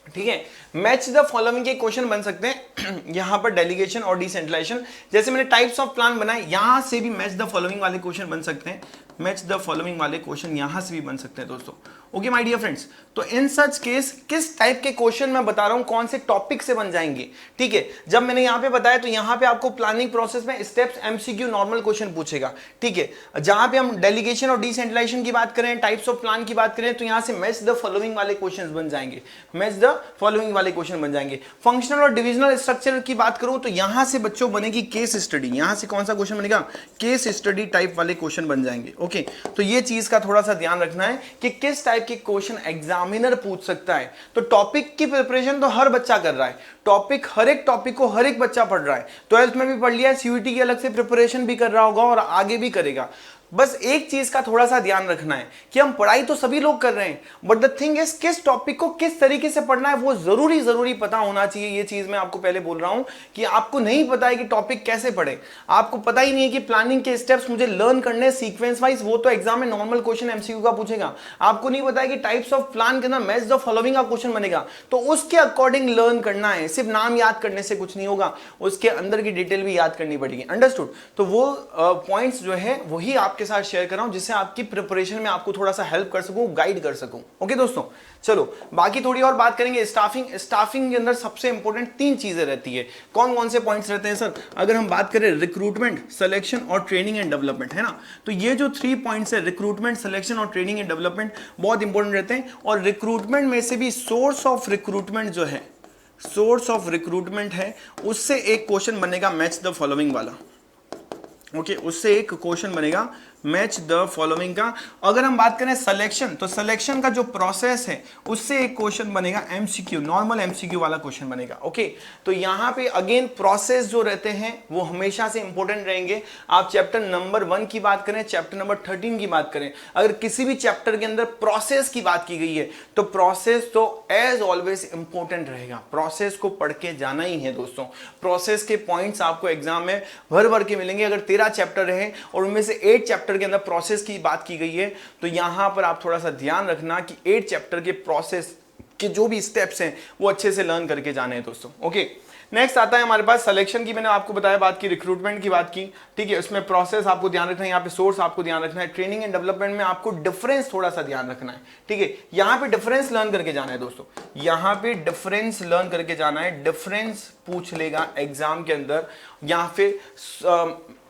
ठीक है, मैच द फॉलोइंग के क्वेश्चन बन सकते हैं यहां पर डेलीगेशन और डिसेंट्रलाइजेशन। जैसे मैंने टाइप्स ऑफ प्लान बनाए, यहां से भी मैच द फॉलोइंग वाले क्वेश्चन बन सकते हैं, मैच द फॉलोइंग वाले क्वेश्चन यहां से भी बन सकते हैं दोस्तों। ओके माय डियर फ्रेंड्स, तो इन सच केस किस टाइप के क्वेश्चन मैं बता रहा हूं, कौन से टॉपिक से बन जाएंगे। ठीक है, जब मैंने यहां पे बताया तो यहां पे आपको प्लानिंग प्रोसेस में स्टेप्स एमसीक्यू नॉर्मल क्वेश्चन पूछेगा। ठीक है, जहां पे हम डेलीगेशन और डिसेंट्रलाइजेशन की बात करें, टाइप्स ऑफ प्लान की बात करें, तो यहां से मैच द फॉलोइंग वाले क्वेश्चन बन जाएंगे, मैच द फॉलोइंग वाले क्वेश्चन बन जाएंगे। फंक्शनल और डिविजनल स्ट्रक्चर की बात करूं तो यहां से बच्चों बनेगी केस स्टडी, यहां से कौन सा क्वेश्चन बनेगा, केस स्टडी टाइप वाले क्वेश्चन बन जाएंगे। ओके, तो ये चीज का थोड़ा सा ध्यान रखना है कि किस टाइप के क्वेश्चन एग्जामिनर पूछ सकता है। तो टॉपिक की प्रिपरेशन तो हर बच्चा कर रहा है, टॉपिक हर एक टॉपिक को हर एक बच्चा पढ़ रहा है, 12th में भी पढ़ लिया है, सीयूईटी की अलग से प्रिपरेशन भी कर रहा होगा और आगे भी करेगा। बस एक चीज का थोड़ा सा ध्यान रखना है कि हम पढ़ाई तो सभी लोग कर रहे हैं, बट द थिंग इज किस टॉपिक को किस तरीके से पढ़ना है वो जरूरी पता होना चाहिए। ये चीज मैं आपको पहले बोल रहा हूं कि आपको नहीं पता है कि टॉपिक कैसे पढ़े, आपको पता ही नहीं है कि प्लानिंग के स्टेप्स मुझे लर्न करने सीक्वेंस वाइज, वो तो एग्जाम में नॉर्मल क्वेश्चन एमसीक्यू का पूछेगा। आपको नहीं पता है कि टाइप्स ऑफ प्लान के अंदर मैच द फॉलोइंग का क्वेश्चन बनेगा, तो उसके अकॉर्डिंग लर्न करना है। सिर्फ नाम याद करने से कुछ नहीं होगा, उसके अंदर की डिटेल भी याद करनी पड़ेगी। अंडरस्टूड? तो वो पॉइंट्स जो है वही आपके साथ शेयर कर रहा हूं, जिससे आपकी प्रिपरेशन में आपको थोड़ा सा हेल्प कर सकूं, गाइड कर सकूं। ओके दोस्तों, चलो बाकी थोड़ी और बात करेंगे। स्टाफिंग के अंदर सबसे इंपॉर्टेंट 3 चीजें रहती है। कौन कौन से पॉइंट्स रहते हैं सर? अगर हम बात करें रिक्रूटमेंट, सिलेक्शन और ट्रेनिंग एंड डेवलपमेंट, है ना, तो ये जो 3 पॉइंट्स है, रिक्रूटमेंट, सिलेक्शन और ट्रेनिंग एंड डेवलपमेंट, बहुत इंपॉर्टेंट रहते हैं। और रिक्रूटमेंट में से भी सोर्स ऑफ रिक्रूटमेंट जो है, सोर्स ऑफ रिक्रूटमेंट है, उससे एक क्वेश्चन बनेगा मैच द फॉलोइंग वाला। ओके, उससे एक क्वेश्चन बनेगा मैच द फॉलोइंग का। अगर हम बात करें सिलेक्शन, तो सिलेक्शन का जो प्रोसेस है उससे एक क्वेश्चन बनेगा एमसीक्यू, नॉर्मल एमसीक्यू वाला क्वेश्चन बनेगा। ओके, तो यहां पे अगेन प्रोसेस जो रहते हैं वो हमेशा से इंपॉर्टेंट रहेंगे। आप चैप्टर नंबर 1 की बात करें, चैप्टर नंबर 13 की बात करें, अगर किसी भी चैप्टर के अंदर प्रोसेस की बात की गई है तो प्रोसेस तो एज ऑलवेज इंपॉर्टेंट रहेगा। प्रोसेस को पढ़ के जाना ही है दोस्तों। प्रोसेस के पॉइंट्स आपको एग्जाम में भर भर के मिलेंगे। अगर 13 चैप्टर रहे और उनमें से 8 चैप्टर के अंदर प्रोसेस की बात की गई है, तो यहां पर आप थोड़ा सा ध्यान रखना कि 8 चैप्टर के प्रोसेस के जो भी स्टेप्स हैं वो अच्छे से लर्न करके जाने हैं दोस्तों। ओके, नेक्स्ट आता है हमारे पास सिलेक्शन की। मैंने आपको बताया, बात की, रिक्रूटमेंट की बात की। ठीक है, उसमें प्रोसेस आपको ध्यान रखना है, यहाँ पे सोर्स आपको ध्यान रखना है। ट्रेनिंग एंड डेवलपमेंट में आपको डिफरेंस थोड़ा सा ध्यान रखना है। ठीक है, यहाँ पे डिफरेंस लर्न करके जाना है दोस्तों, यहाँ पे डिफरेंस लर्न करके जाना है। डिफरेंस पूछ लेगा एग्जाम के अंदर, यहाँ पे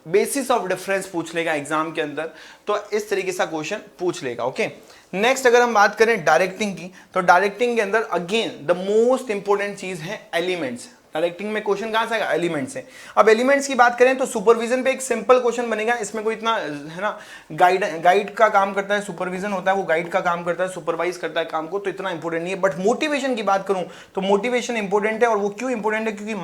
बेसिस ऑफ डिफरेंस पूछ लेगा एग्जाम के अंदर, तो इस तरीके से क्वेश्चन पूछ लेगा। ओके, नेक्स्ट अगर हम बात करें डायरेक्टिंग की, तो डायरेक्टिंग के अंदर अगेन द मोस्ट इंपॉर्टेंट चीज है एलिमेंट्स। डायरेक्टिंग में क्वेश्चन कहां से आएगा? एलिमेंट्स से। अब एलिमेंट्स की बात करें तो सुपरविजन पे एक सिंपल क्वेश्चन बनेगा, इसमें कोई इतना है ना, गाइड का काम करता है, सुपरविजन होता है, वो गाइड का काम करता है, सुपरवाइज करता है काम को, तो इतना इंपॉर्टेंट नहीं है। बट मोटिवेशन की बात करूं तो मोटिवेशन इंपॉर्टेंट है। और वो क्यों इंपॉर्टेंट है? क्योंकि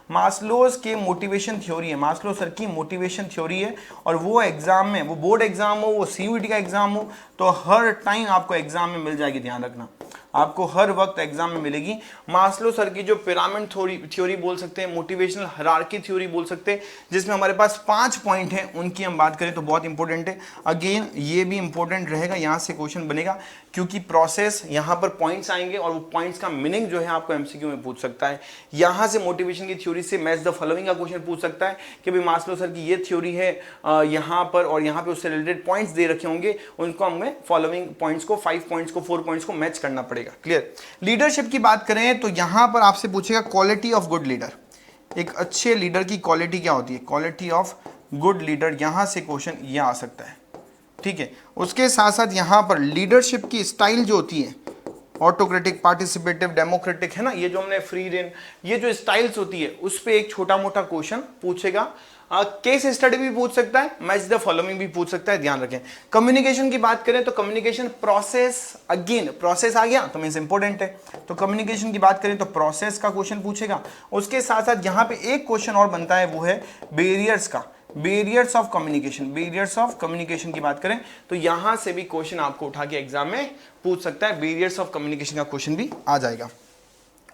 मास्लोस के मोटिवेशन थ्योरी है, मास्लो सर की मोटिवेशन थ्योरी है। और वो एग्जाम में, वो बोर्ड एग्जाम हो, वो सीयूईटी का एग्जाम हो, तो हर टाइम आपको एग्जाम में मिल जाएगी, ध्यान रखना, आपको हर वक्त एग्जाम में मिलेगी। मास्लो सर की जो पिरामिड थ्योरी बोल सकते हैं, मोटिवेशनल हायरार्की थ्योरी बोल सकते हैं, जिसमें हमारे पास 5 पॉइंट हैं, उनकी हम बात करें तो बहुत इंपॉर्टेंट है। अगेन ये भी इंपॉर्टेंट रहेगा, यहां से क्वेश्चन बनेगा क्योंकि प्रोसेस यहां पर पॉइंट्स आएंगे और वो पॉइंट्स का मीनिंग जो है आपको एमसीक्यू में पूछ सकता है। यहां से मोटिवेशन की थ्योरी से मैच द फॉलोइंग का क्वेश्चन पूछ सकता है कि भाई मास्लो सर की ये थ्योरी है यहां पर, और यहां पे उससे रिलेटेड पॉइंट्स दे रखे होंगे, उनको हमें फॉलोइंग पॉइंट्स को 5 पॉइंट्स को 4 पॉइंट्स को मैच करना पड़ेगा। क्लियर। लीडरशिप की बात करें तो यहां पर आपसे पूछेगा क्वालिटी ऑफ गुड लीडर, एक अच्छे लीडर की क्वालिटी क्या होती है, क्वालिटी ऑफ गुड लीडर, यहां से क्वेश्चन ये आ सकता है। ठीक है, उसके साथ साथ यहां पर लीडरशिप की स्टाइल जो होती है, ऑटोक्रेटिक, पार्टिसिपेटिव, डेमोक्रेटिक, है ना, ये जो हमने फ्री रेन, ये जो स्टाइल्स होती है उस पे एक छोटा मोटा क्वेश्चन पूछेगा। केस स्टडी भी पूछ सकता है, मैच द फॉलोइंग भी पूछ सकता है, ध्यान रखें। कम्युनिकेशन की बात करें तो कम्युनिकेशन प्रोसेस, अगेन प्रोसेस आ गया तो मींस इंपॉर्टेंट है, तो कम्युनिकेशन की बात करें तो प्रोसेस का क्वेश्चन पूछेगा। उसके साथ साथ यहां पे एक क्वेश्चन और बनता है, वो है बैरियर्स का, barriers of communication, barriers of communication की बात करें तो यहां से भी क्वेश्चन आपको उठा के एग्जाम में पूछ सकता है, बैरियर्स ऑफ कम्युनिकेशन का क्वेश्चन भी आ जाएगा।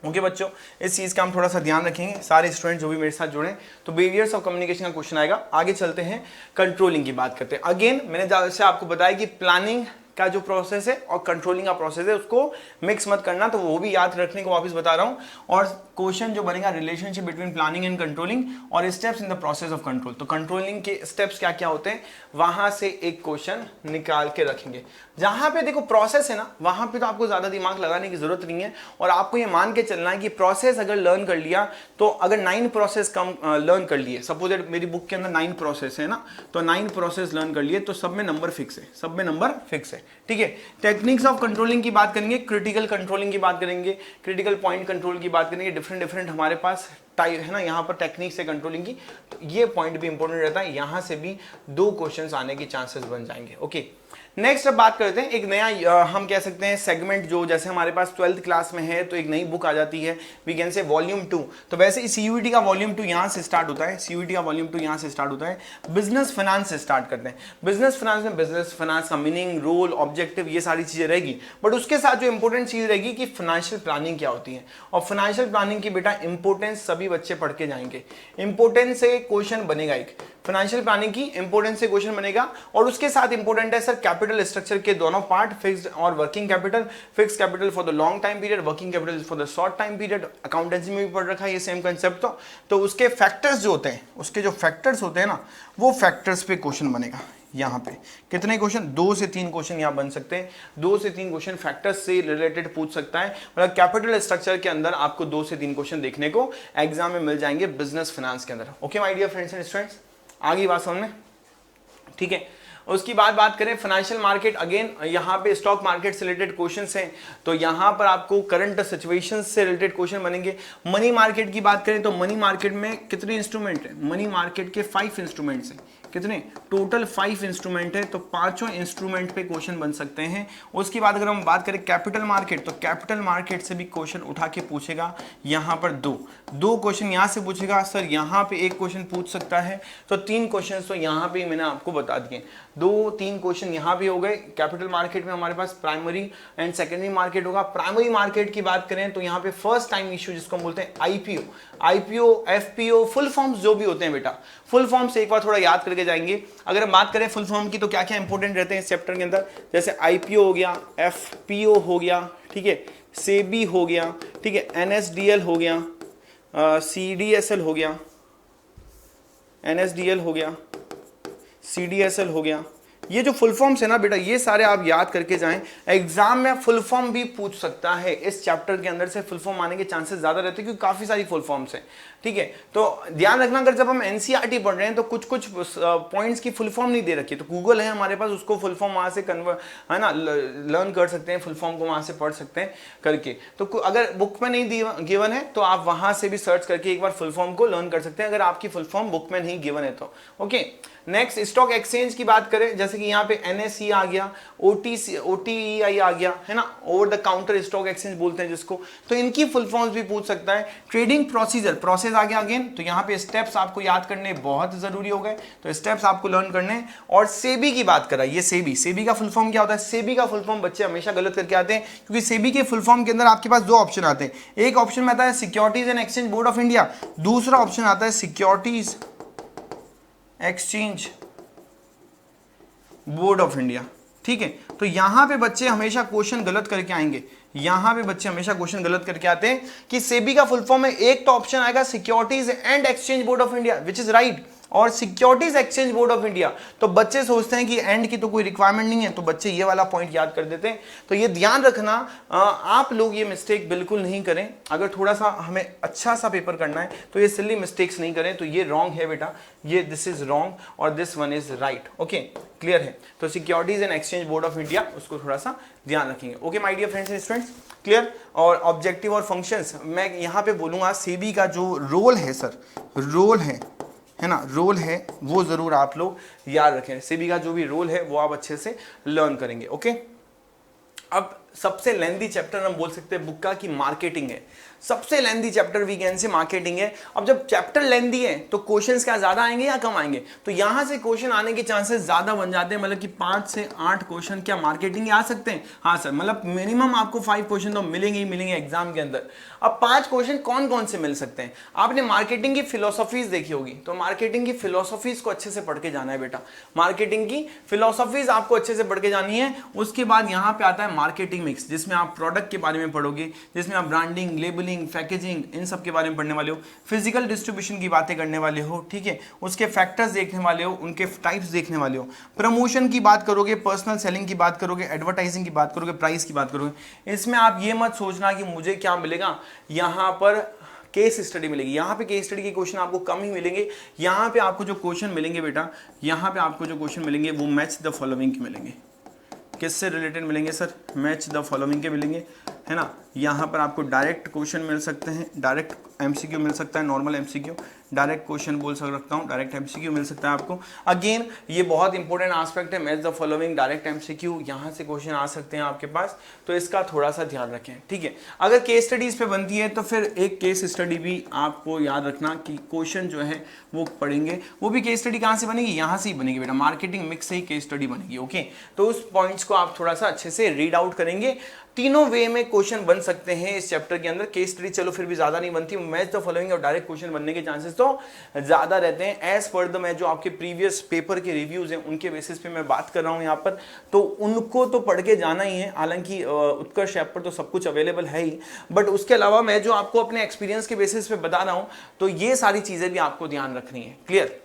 ओके बच्चों, इस चीज का हम थोड़ा सा ध्यान रखेंगे, सारे स्टूडेंट जो भी मेरे साथ जुड़े, तो बैरियर्स ऑफ कम्युनिकेशन का क्वेश्चन आएगा। आगे चलते हैं, कंट्रोलिंग की बात करते हैं। अगेन मैंने जैसे आपको बताया कि प्लानिंग का जो प्रोसेस है और कंट्रोलिंग का प्रोसेस है उसको मिक्स मत करना, तो वो भी याद रखने को वापस बता रहा हूं। और क्वेश्चन जो बनेगा, relationship between planning and controlling और steps in the process of control, तो कंट्रोलिंग के स्टेप्स क्या क्या होते हैं वहां से एक क्वेश्चन निकाल के रखेंगे। जहां पे देखो प्रोसेस है ना, वहां पे तो आपको ज्यादा दिमाग लगाने की जरूरत नहीं है, और आपको ये मान के चलना है कि प्रोसेस अगर लर्न कर लिया, तो अगर 9 प्रोसेस कम लर्न कर लिए, सपोज मेरी बुक के अंदर 9 प्रोसेस है ना, तो 9 प्रोसेस लर्न कर लिए तो सब में नंबर फिक्स है, सब में नंबर फिक्स है। ठीक है, टेक्निक्स ऑफ कंट्रोलिंग की बात करेंगे, क्रिटिकल कंट्रोलिंग की बात करेंगे, क्रिटिकल पॉइंट कंट्रोल की बात करेंगे, डिफरेंट हमारे पास टाइप है ना यहाँ पर टेक्निक से कंट्रोलिंग की, तो ये पॉइंट भी इंपॉर्टेंट रहता है, यहां से भी 2 क्वेश्चंस आने के चांसेस बन जाएंगे। ओके, नेक्स्ट अब बात करते हैं एक नया हम कह सकते हैं सेगमेंट, जो जैसे हमारे पास 12th क्लास में है तो एक नई बुक आ जाती है, वी कैन से वॉल्यूम 2। तो वैसे सीयूईटी का वॉल्यूम 2 यहां से स्टार्ट होता है, सीयूईटी का वॉल्यूम 2 यहां से स्टार्ट होता है। बिजनेस फाइनेंस से स्टार्ट करते हैं। बिजनेस फाइनेंस में बिजनेस फाइनेंस का मीनिंग, रोल, ऑब्जेक्टिव, ये सारी चीजें रहेगी, बट उसके साथ जो इंपॉर्टेंट चीज रहेगी कि फाइनेंशियल प्लानिंग क्या होती है, और फाइनेंशियल प्लानिंग की बेटा इंपॉर्टेंस सभी बच्चे पढ़ के जाएंगे। इंपॉर्टेंस से क्वेश्चन बनेगा, एक फाइनेंशियल प्लानिंग की इंपॉर्टेंस से क्वेश्चन बनेगा, और उसके साथ इंपॉर्टेंट है सर कैपिटल स्ट्रक्चर के दोनों पार्ट, फिक्स्ड और working capital. Fix capital for the long time period, working capital for the short time period. Accountancy में भी पढ़ रखा है ये सेम कंसेप्ट। तो उसके फैक्टर्स जो होते हैं, उसके जो फैक्टर्स होते हैं ना, वो फैक्टर्स पे क्वेश्चन बनेगा। यहाँ पे कितने क्वेश्चन, 2 से 3 क्वेश्चन यहाँ बन सकते हैं, 2 से 3 क्वेश्चन फैक्टर्स से रिलेटेड पूछ सकता है। मतलब कैपिटल स्ट्रक्चर के अंदर आपको 2 से 3 क्वेश्चन देखने को एग्जाम में मिल जाएंगे बिजनेस फाइनेंस के अंदर। Okay my dear friends and students, आगे बात समझ में, ठीक है। उसकी बात करें फाइनेंशियल मार्केट, अगेन यहाँ पे स्टॉक मार्केट से रिलेटेड क्वेश्चंस हैं, तो यहाँ पर आपको करंट सिचुएशंस से रिलेटेड क्वेश्चन बनेंगे। मनी मार्केट की बात करें तो मनी मार्केट में कितने इंस्ट्रूमेंट हैं, मनी मार्केट के 5 इंस्ट्रूमेंट्स हैं, कितने टोटल 5 इंस्ट्रूमेंट है, तो 5 इंस्ट्रूमेंट पे क्वेश्चन बन सकते हैं। उसके बाद अगर हम बात करें कैपिटल मार्केट, तो कैपिटल मार्केट से भी क्वेश्चन उठा के पूछेगा। यहाँ पर दो क्वेश्चन यहाँ से पूछेगा, सर यहाँ पे एक क्वेश्चन पूछ सकता है, तो 3 क्वेश्चन तो यहाँ पे मैंने आपको बता दिए। 2-3 क्वेश्चन यहाँ पे हो गए। कैपिटल मार्केट में हमारे पास प्राइमरी एंड सेकेंडरी मार्केट होगा। प्राइमरी मार्केट की बात करें तो यहाँ पे फर्स्ट टाइम इश्यू जिसको हम बोलते हैं आईपीओ, एफपीओ, फुल फॉर्म्स जो भी होते हैं बेटा, फुल फॉर्म्स एक बार थोड़ा याद करके जाएंगे। अगर हम बात करें फुल फॉर्म की तो क्या क्या इंपॉर्टेंट रहते हैं इस चैप्टर के अंदर, जैसे आईपीओ हो गया, एफपीओ हो गया, ठीक है, सेबी हो गया, ठीक है, एनएसडीएल हो गया, सीडीएसएल हो गया, एनएसडीएल हो गया, सीडीएसएल हो गया। ये जो फुल फॉर्म्स है ना बेटा, ये सारे आप याद करके जाएं। एग्जाम में फुल फॉर्म भी पूछ सकता है, इस चैप्टर के अंदर से फुल फॉर्म आने के चांसेस ज्यादा रहते हैं क्योंकि काफी सारी फुल फॉर्म्स हैं, ठीक है। तो ध्यान रखना, अगर जब हम एनसीईआरटी पढ़ रहे हैं तो कुछ पॉइंट्स की फुल फॉर्म नहीं दे रखी, तो गूगल है हमारे पास, उसको फुल फॉर्म वहां से कन्वर्ट है ना लर्न कर सकते हैं, फुल फॉर्म को वहां से पढ़ सकते हैं करके। तो अगर बुक में नहीं गिवन है तो आप वहां से भी सर्च करके एक बार फुल फॉर्म को लर्न कर सकते हैं, अगर आपकी फुल फॉर्म बुक में नहीं गिवन है तो। ओके, नेक्स्ट स्टॉक एक्सचेंज की बात करें, जैसे कि यहाँ पे एनएसई आ गया, ओटीईआई आ गया, है ना, over the counter stock exchange बोलते हैं जिसको, तो इनकी फुल फॉर्म्स भी पूछ सकता है। ट्रेडिंग प्रोसेस आ गया अगेन, तो यहाँ पे स्टेप्स आपको याद करने बहुत जरूरी हो गए, तो स्टेप्स आपको लर्न करने। और सेबी की बात करा, ये सेबी का फुल फॉर्म क्या होता है, सेबी का फुल फॉर्म बच्चे हमेशा गलत करके आते हैं, क्योंकि सेबी के फुल फॉर्म के अंदर आपके पास 2 ऑप्शन आते हैं। एक ऑप्शन में आता है securities and exchange board of India, दूसरा ऑप्शन आता है securities Exchange board of India, ठीक है। तो यहां पे बच्चे हमेशा क्वेश्चन गलत करके आएंगे, यहां पे बच्चे हमेशा क्वेश्चन गलत करके आते हैं कि सेबी का फुल फॉर्म है, एक तो ऑप्शन आएगा Securities and exchange board of India which is right, और Securities Exchange board of India. तो बच्चे सोचते हैं कि एंड की तो कोई रिक्वायरमेंट नहीं है, तो बच्चे ये वाला पॉइंट याद कर देते हैं। तो ये ध्यान रखना, आप लोग ये मिस्टेक बिल्कुल नहीं करें। अगर थोड़ा सा हमें अच्छा सा पेपर करना है तो ये सिली मिस्टेक्स नहीं करें। तो ये रॉन्ग है बेटा, ये दिस इज रॉन्ग और this one is right. Okay, clear है। तो securities and exchange board of India, उसको थोड़ा सा ध्यान रखेंगे। Okay my dear friends and students, clear. और ऑब्जेक्टिव और फंक्शंस मैं यहाँ पे बोलूंगा, सेबी का जो रोल है सर, रोल है ना, रोल है, वो जरूर आप लोग याद रखें। सेबी का जो भी रोल है वो आप अच्छे से लर्न करेंगे। ओके, अब सबसे लेंथी चैप्टर हम बोल सकते हैं बुक का कि मार्केटिंग है। सबसे lengthy chapter we can say marketing है। अब जब चैप्टर लेंथी है तो क्वेश्चंस क्या ज्यादा आएंगे या कम आएंगे? तो यहां से क्वेश्चन आने के चांसेस ज्यादा बन जाते हैं, मतलब कि 5 से 8 क्वेश्चन क्या मार्केटिंग के आ सकते हैं? हाँ सर, मतलब मिनिमम आपको 5 क्वेश्चन तो मिलेंगे ही मिलेंगे एग्जाम के अंदर। अब 5 क्वेश्चन कौन कौन से मिल सकते हैं? आपने मार्केटिंग की फिलोसफीज देखी होगी, तो मार्केटिंग की फिलोसफीज को अच्छे से पढ़ के जाना है बेटा। मार्केटिंग की फिलोसफीज आपको अच्छे से पढ़ के जानी है। उसके बाद यहाँ पे आता है मार्केटिंग मिक्स, जिसमें आप प्रोडक्ट के बारे में पढ़ोगे, जिसमें आप ब्रांडिंग, लेबलिंग, पैकेजिंग, इन सब के बारे में पढ़ने वाले हो, फिजिकल डिस्ट्रीब्यूशन की बातें करने वाले हो, ठीक है, उसके फैक्टर्स देखने वाले हो, उनके टाइप्स देखने वाले हो, प्रमोशन की बात करोगे, पर्सनल सेलिंग की बात करोगे, एडवर्टाइजिंग की बात करोगे, प्राइस की बात करोगे। इसमें आप ये मत सोचना कि मुझे क्या मिलेगा, यहाँ पर केस स्टडी मिलेगी। यहाँ पे केस स्टडी के क्वेश्चन आपको कम ही मिलेंगे। यहाँ पे आपको जो क्वेश्चन मिलेंगे बेटा, यहाँ पे आपको जो क्वेश्चन मिलेंगे वो मैच द फॉलोइंग के मिलेंगे। किससे रिलेटेड मिलेंगे सर? मैच द फॉलोइंग के मिलेंगे, है ना। यहाँ पर आपको डायरेक्ट क्वेश्चन मिल सकते हैं, डायरेक्ट एमसीक्यू मिल सकता है, नॉर्मल एमसीक्यू, डायरेक्ट क्वेश्चन बोल सकता हूँ, डायरेक्ट एमसीक्यू मिल सकता है आपको। अगेन ये बहुत इंपॉर्टेंट एस्पेक्ट है, match the following, direct MCQ, यहाँ से क्वेश्चन आ सकते हैं आपके पास, तो इसका थोड़ा सा ध्यान रखें, ठीक है। अगर केस स्टडी इस पे बनती है तो फिर एक केस स्टडी भी आपको याद रखना कि क्वेश्चन जो है वो पढ़ेंगे, वो भी केस स्टडी कहाँ से बनेगी? यहाँ से ही बनेगी बेटा, मार्केटिंग मिक्स से ही केस स्टडी बनेगी। ओके, तो उस पॉइंट्स को आप थोड़ा सा अच्छे से रीड आउट करेंगे। तीनों वे में क्वेश्चन बन सकते हैं इस चैप्टर के अंदर। केस स्टडी चलो फिर भी ज्यादा नहीं बनती, मैच द फॉलोइंग और डायरेक्ट क्वेश्चन बनने के चांसेस तो ज्यादा रहते हैं। एज पर द मैं जो आपके प्रीवियस पेपर के रिव्यूज हैं उनके बेसिस पे मैं बात कर रहा हूं यहाँ पर, तो उनको तो पढ़ के जाना ही है। हालांकि उत्कर्ष ऐप पर तो सब कुछ अवेलेबल है ही, बट उसके अलावा मैं जो आपको अपने एक्सपीरियंस के बेसिस पे बता रहा हूं, तो ये सारी चीजें भी आपको ध्यान रखनी है। Clear.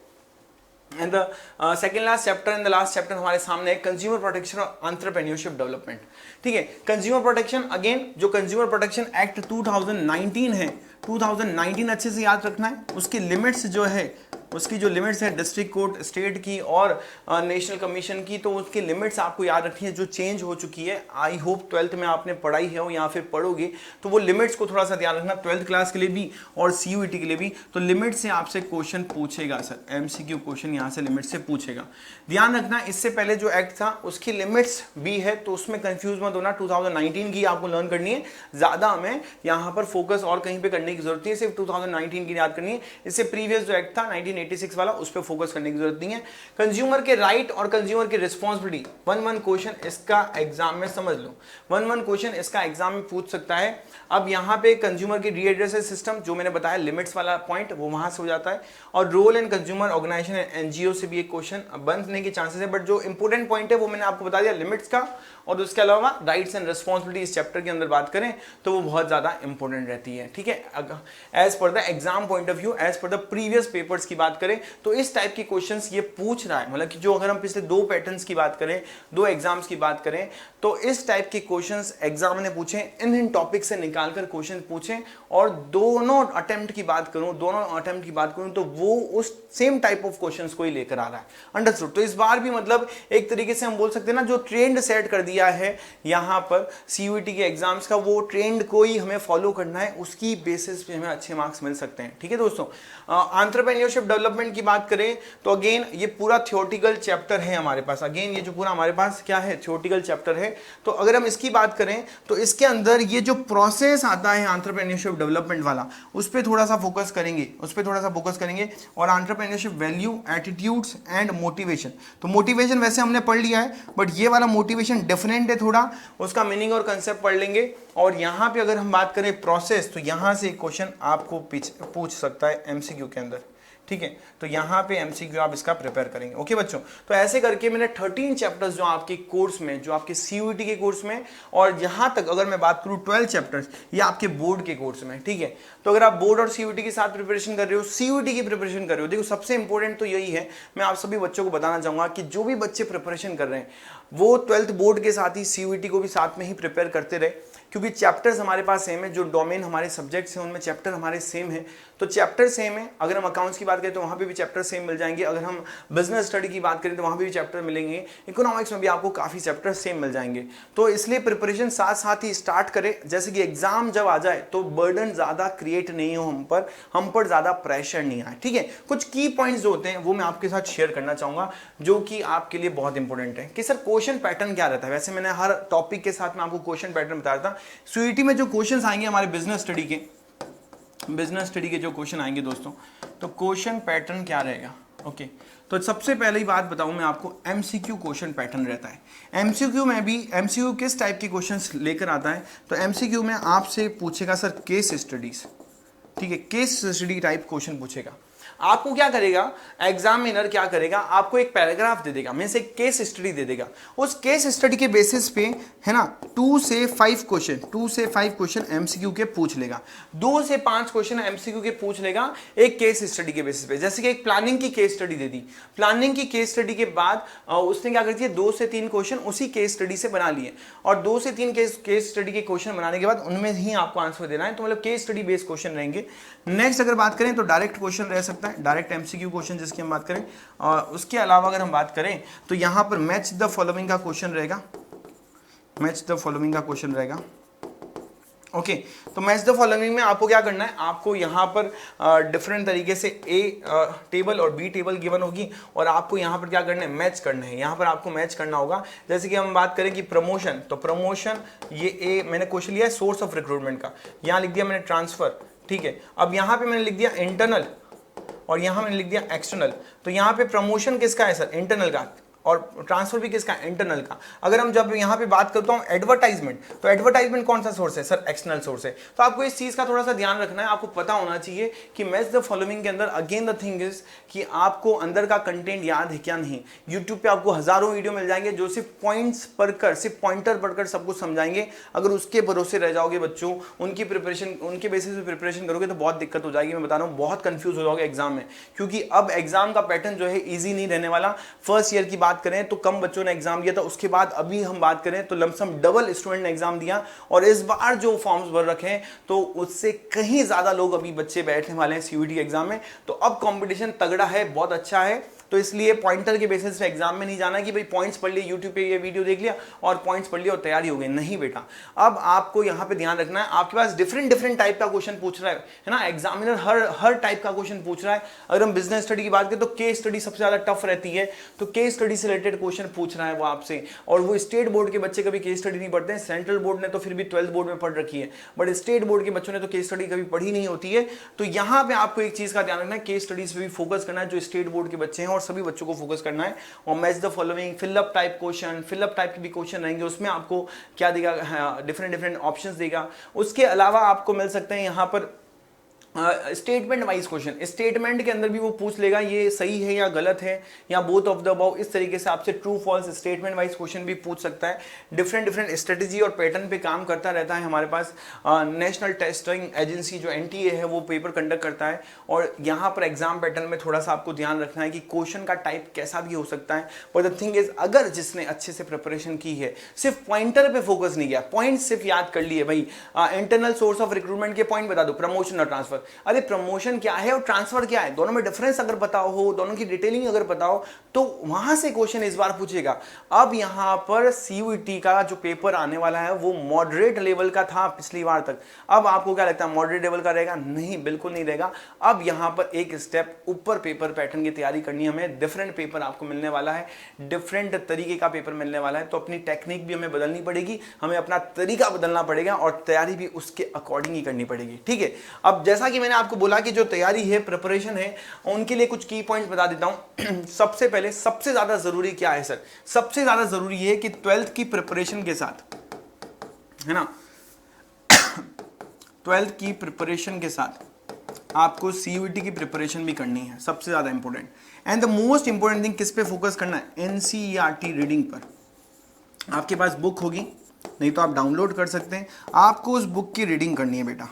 And the second last chapter and the last chapter हमारे सामने है कंज्यूमर प्रोटेक्शन और एंटरप्रेन्योरशिप डेवलपमेंट। ठीक है, कंज्यूमर प्रोटेक्शन, अगेन जो कंज्यूमर प्रोटेक्शन एक्ट 2019 है, 2019 अच्छे से याद रखना है। उसकी लिमिट्स जो है, उसकी जो लिमिट्स है डिस्ट्रिक्ट कोर्ट, स्टेट की और नेशनल कमीशन की, तो उसकी लिमिट्स आपको याद रखनी है जो चेंज हो चुकी है। आई होप 12th में आपने पढ़ाई है या फिर पढ़ोगे, तो वो लिमिट्स को थोड़ा सा ध्यान रखना 12th क्लास के लिए भी और CUET के लिए भी। तो लिमिट से आपसे क्वेश्चन पूछेगा सर, MCQ क्वेश्चन यहाँ से लिमिट से पूछेगा, ध्यान रखना। इससे पहले जो एक्ट था उसकी लिमिट्स भी है, तो उसमें कंफ्यूज मत होना। 2019 की आपको लर्न करनी है, ज्यादा हमें यहाँ पर फोकस और कहीं पे करने की जरूरत नहीं है, सिर्फ 2019 की याद करनी है। इससे प्रीवियस जो एक्ट था 1986 वाला, उस पर फोकस करने की जरूरत नहीं है। कंज्यूमर के राइट और कंज्यूमर की रिस्पॉन्सिबिलिटी, 1 क्वेश्चन इसका एग्जाम में समझ लो, 1 क्वेश्चन इसका एग्जाम में पूछ सकता है। अब यहाँ पे कंज्यूमर की रीएड्रेस सिस्टम जो मैंने बताया, लिमिट्स वाला पॉइंट वो वहां से हो जाता है, और role and consumer organisation NGO से भी एक क्वेश्चन बनने के चांसेस है। बट जो इंपॉर्टेंट पॉइंट है वो मैंने आपको बता दिया लिमिट्स का, और उसके अलावा राइट्स एंड रिस्पॉन्सिबिलिटी इस चैप्टर के अंदर बात करें तो वो बहुत ज्यादा इंपॉर्टेंट रहती है। ठीक है, as per the exam point of view, as per the previous papers की बात करें तो इस टाइप के क्वेश्चंस ये पूछ रहा है। मतलब कि जो अगर हम पिछले 2 पैटर्न्स की बात करें, 2 एग्जाम्स की बात करें, तो इस टाइप के क्वेश्चंस एग्जाम ने पूछे, इन टॉपिक से निकालकर क्वेश्चन पूछे। और दोनों अटेम्प्ट की बात करूं तो वो उस सेम टाइप ऑफ क्वेश्चंस को ही लेकर आ रहा है। अंडरस्टूड। तो इस बार भी मतलब एक तरीके से हम बोल सकते हैं ना, जो ट्रेंड सेट कर दिया है यहाँ पर CUET के एग्जाम्स का, वो ट्रेंड को ही हमें फॉलो करना है, उसकी बेसिस पे हमें अच्छे मार्क्स मिल सकते हैं। ठीक है दोस्तों, एंटरप्रेन्योरशिप डेवलपमेंट की बात करें तो अगेन ये पूरा थ्योरेटिकल चैप्टर है हमारे पास। अगेन ये जो पूरा हमारे पास क्या है, थ्योरेटिकल चैप्टर है। तो अगर हम इसकी बात करें तो इसके अंदर ये जो प्रोसेस आता है एंटरप्रेन्योरशिप डेवलपमेंट वाला, उस पर थोड़ा सा फोकस करेंगे, और entrepreneurship value, attitudes and motivation. तो मोटिवेशन वैसे हमने पढ़ लिया है, बट ये वाला मोटिवेशन डिफरेंट है थोड़ा, उसका मीनिंग और कंसेप्ट पढ़ लेंगे। और यहाँ पे अगर हम बात करें प्रोसेस, तो यहाँ से एक क्वेश्चन आपको पूछ सकता है MCQ के अंदर। ठीक है। तो यहाँ पे एमसीक्यू आप इसका प्रिपेयर करेंगे। ओके बच्चों, तो ऐसे करके मैंने 13 चैप्टर्स जो आपके कोर्स में, जो आपके सीयूईटी के कोर्स में, और यहाँ तक अगर मैं बात करूँ 12 चैप्टर्स ये आपके बोर्ड के कोर्स में, ठीक है। तो अगर आप बोर्ड और सीयूईटी के साथ प्रिपरेशन कर रहे हो, सीयूईटी की प्रिपरेशन कर रहे हो, देखो सबसे इंपॉर्टेंट तो यही है, मैं आप सभी बच्चों को बताना चाहूंगा कि जो भी बच्चे प्रिपरेशन कर रहे हैं वो 12th बोर्ड के साथ ही सीयूईटी को भी साथ में ही प्रिपेयर करते रहे, क्योंकि चैप्टर्स हमारे पास सेम है, जो डोमेन हमारे सब्जेक्ट्स हैं उनमें चैप्टर हमारे सेम है, तो चैप्टर सेम है। अगर हम अकाउंट्स की बात करें तो वहाँ पे भी चैप्टर सेम मिल जाएंगे, अगर हम बिजनेस स्टडी की बात करें तो वहाँ पे भी चैप्टर मिलेंगे, इकोनॉमिक्स में भी आपको काफ़ी चैप्टर सेम मिल जाएंगे। तो इसलिए प्रिपरेशन साथ साथ ही स्टार्ट करें, जैसे कि एग्जाम जब आ जाए तो बर्डन ज़्यादा क्रिएट नहीं हो हम पर ज़्यादा प्रेशर नहीं आए, ठीक है। कुछ की पॉइंट्स जो होते हैं वो मैं आपके साथ शेयर करना चाहूँगा, जो कि आपके लिए बहुत इंपॉर्टेंट है कि सर क्वेश्चन पैटर्न क्या रहता है। वैसे मैंने हर टॉपिक के साथ में आपको क्वेश्चन पैटर्न बताया था। सीयूईटी में जो क्वेश्चंस आएंगे हमारे बिजनेस स्टडी के जो क्वेश्चन आएंगे दोस्तों, तो क्वेश्चन पैटर्न क्या रहेगा। ओके, तो सबसे पहले ही बात बताऊं मैं आपको, एमसीक्यू क्वेश्चन पैटर्न रहता है। एमसीक्यू में भी एमसीक्यू किस टाइप के क्वेश्चंस लेकर आता है, तो एमसीक्यू में आपसे पूछेगा सर केस स्टडीज, ठीक है, केस स्टडी टाइप क्वेश्चन पूछेगा। आपको क्या करेगा, एग्जामिनर क्या करेगा, आपको एक पैराग्राफ दे देगा, मींस एक केस स्टडी दे देगा। उस केस स्टडी के बेसिस पे है ना 2 से 5 क्वेश्चन एमसीक्यू के पूछ लेगा, 2 से 5 क्वेश्चन एमसीक्यू के पूछ लेगा एक केस स्टडी के बेसिस पे। जैसे कि एक प्लानिंग की केस स्टडी दे दी, प्लानिंग की केस स्टडी के बाद उसने क्या कर दिया, 2 से 3 क्वेश्चन उसी केस स्टडी से बना लिए, और 2 से 3 केस स्टडी के क्वेश्चन बनाने के बाद उनमें ही आपको आंसर देना है, तो मतलब केस स्टडी बेस्ड क्वेश्चन रहेंगे। नेक्स्ट अगर बात करें तो डायरेक्ट क्वेश्चन रह सकता है, डायरेक्ट एमसीक्यू क्वेश्चन जिसकी हम बात करें। और उसके अलावा अगर हम बात करें तो यहां पर मैच द फॉलोइंग का क्वेश्चन रहेगा, ओके। तो मैच द फॉलोइंग में आपको क्या करना है, आपको यहाँ पर डिफरेंट तरीके से ए टेबल और बी टेबल गिवन होगी, और आपको यहाँ पर क्या करना है, मैच करना है। यहाँ पर आपको मैच करना होगा। जैसे कि हम बात करें कि प्रमोशन, तो प्रमोशन ये ए मैंने क्वेश्चन लिया है सोर्स ऑफ रिक्रूटमेंट का, यहाँ लिख दिया मैंने ट्रांसफर, ठीक है। अब यहाँ पे मैंने लिख दिया इंटरनल और यहाँ मैंने लिख दिया एक्सटर्नल, तो यहाँ पे प्रमोशन किसका है सर, इंटरनल का, और ट्रांसफर भी किसका, इंटरनल का। अगर हम जब यहाँ पे बात करता हूँ एडवर्टाइजमेंट, तो एडवर्टाइजमेंट कौन सा सोर्स है सर, एक्सटर्नल सोर्स है। तो आपको इस चीज का थोड़ा सा ध्यान रखना है, आपको पता होना चाहिए कि मैच द फॉलोइंग के अंदर अगेन द थिंग इज कि आपको अंदर का कंटेंट याद है क्या नहीं। यूट्यूब पे आपको हजारों वीडियो मिल जाएंगे जो सिर्फ पॉइंट्स पढ़कर, सिर्फ पॉइंटर पढ़कर सब कुछ समझाएंगे। अगर उसके भरोसे रह जाओगे बच्चों, उनकी प्रिपरेशन, उनके बेसिस पे प्रिपरेशन करोगे तो बहुत दिक्कत हो जाएगी। मैं बता रहा हूँ बहुत कंफ्यूज हो जाओगे एग्जाम में, क्योंकि अब एग्जाम का पैटर्न जो है ईजी नहीं रहने वाला। फर्स्ट ईयर की बात करें तो कम बच्चों ने एग्जाम दिया था, उसके बाद अभी हम बात करें तो लमसम डबल स्टूडेंट ने एग्जाम दिया, और इस बार जो फॉर्म्स भर रखे हैं तो उससे कहीं ज्यादा लोग अभी बच्चे बैठने वाले हैं सीयूईटी एग्जाम में। तो अब कंपटीशन तगड़ा है, बहुत अच्छा है। तो इसलिए पॉइंटर के बेसिस पे एग्जाम में नहीं जाना कि भाई पॉइंट्स पढ़ लिए, यूट्यूब पे ये वीडियो देख लिया और पॉइंट्स पढ़ लिया और तैयारी हो गई, नहीं बेटा। अब आपको यहाँ पे ध्यान रखना है, आपके पास डिफरेंट टाइप का क्वेश्चन पूछ रहा है ना, एग्जामिनर हर टाइप का क्वेश्चन पूछ रहा है। अगर हम बिजनेस स्टडी की बात करें तो केस स्टडी सबसे ज्यादा टफ रहती है, तो केस स्टडी से रिलेटेड क्वेश्चन पूछ रहा है वो आपसे। और वो स्टेट बोर्ड के बच्चे कभी केस स्टडी नहीं पढ़ते हैं, सेंट्रल बोर्ड ने तो फिर भी 12th बोर्ड में पढ़ रखी है, बट स्टेट बोर्ड के बच्चों ने तो केस स्टडी कभी पढ़ी नहीं होती है। तो यहाँ पे आपको एक चीज का ध्यान रखना है, केस स्टडीज पे भी फोकस करना है जो स्टेट बोर्ड के बच्चे हैं, और सभी बच्चों को फोकस करना है। और match the following, fill up type question, fill up type के भी क्वेश्चन रहेंगे, उसमें आपको क्या देगा, डिफरेंट ऑप्शंस देगा। उसके अलावा आपको मिल सकते हैं यहाँ पर स्टेटमेंट वाइज क्वेश्चन, स्टेटमेंट के अंदर भी वो पूछ लेगा ये सही है या गलत है या बोथ ऑफ द अबव, इस तरीके से आपसे true false statement wise question भी पूछ सकता है। डिफरेंट स्ट्रेटेजी और पैटर्न पे काम करता रहता है हमारे पास। नेशनल टेस्टिंग एजेंसी जो NTA है वो पेपर कंडक्ट करता है, और यहाँ पर एग्जाम पैटर्न में थोड़ा सा आपको ध्यान रखना है कि क्वेश्चन का टाइप कैसा भी हो सकता है। पर द थिंग इज, अगर जिसने अच्छे से प्रिपरेशन की है, सिर्फ पॉइंटर पे फोकस नहीं किया, पॉइंट सिर्फ याद कर लिए, भाई इंटरनल सोर्स ऑफ रिक्रूटमेंट के पॉइंट बता दो, प्रमोशन और ट्रांसफर। अरे प्रमोशन क्या है और ट्रांसफर क्या है, दोनों में डिफरेंस अगर पता हो, दोनों की डिटेलिंग अगर पता हो, तो वहां से क्वेश्चन इस बार पूछेगा। अब यहां पर सीयूईटी का जो पेपर आने वाला है वो मॉडरेट लेवल का था पिछली बार तक। अब आपको क्या लगता है मॉडरेट लेवल का रहेगा? नहीं, बिल्कुल नहीं रहेगा। अब यहां पर एक स्टेप ऊपर पेपर पैटर्न की तैयारी करनी है हमें। डिफरेंट पेपर आपको मिलने वाला है, डिफरेंट तरीके का पेपर मिलने वाला है, तो अपनी टेक्निक भी हमें बदलनी पड़ेगी, हमें अपना तरीका बदलना पड़ेगा, और तैयारी भी उसके अकॉर्डिंग ही करनी पड़ेगी, ठीक है। अब जैसा कि मैंने आपको बोला कि जो तैयारी है, प्रिपरेशन है, उनके लिए कुछ की पॉइंट्स बता देता हूं। सबसे पहले सबसे ज्यादा जरूरी क्या है सर? सबसे ज्यादा जरूरी है कि 12th की प्रिपरेशन के साथ, है ना, 12th की प्रिपरेशन के साथ आपको सीयूईटी की प्रिपरेशन भी करनी है, सबसे ज्यादा important. And the most important thing किस पे फोकस करना है, एनसीईआरटी रीडिंग पर। आपके पास बुक होगी, नहीं तो आप डाउनलोड कर सकते हैं, आपको उस बुक की रीडिंग करनी है बेटा।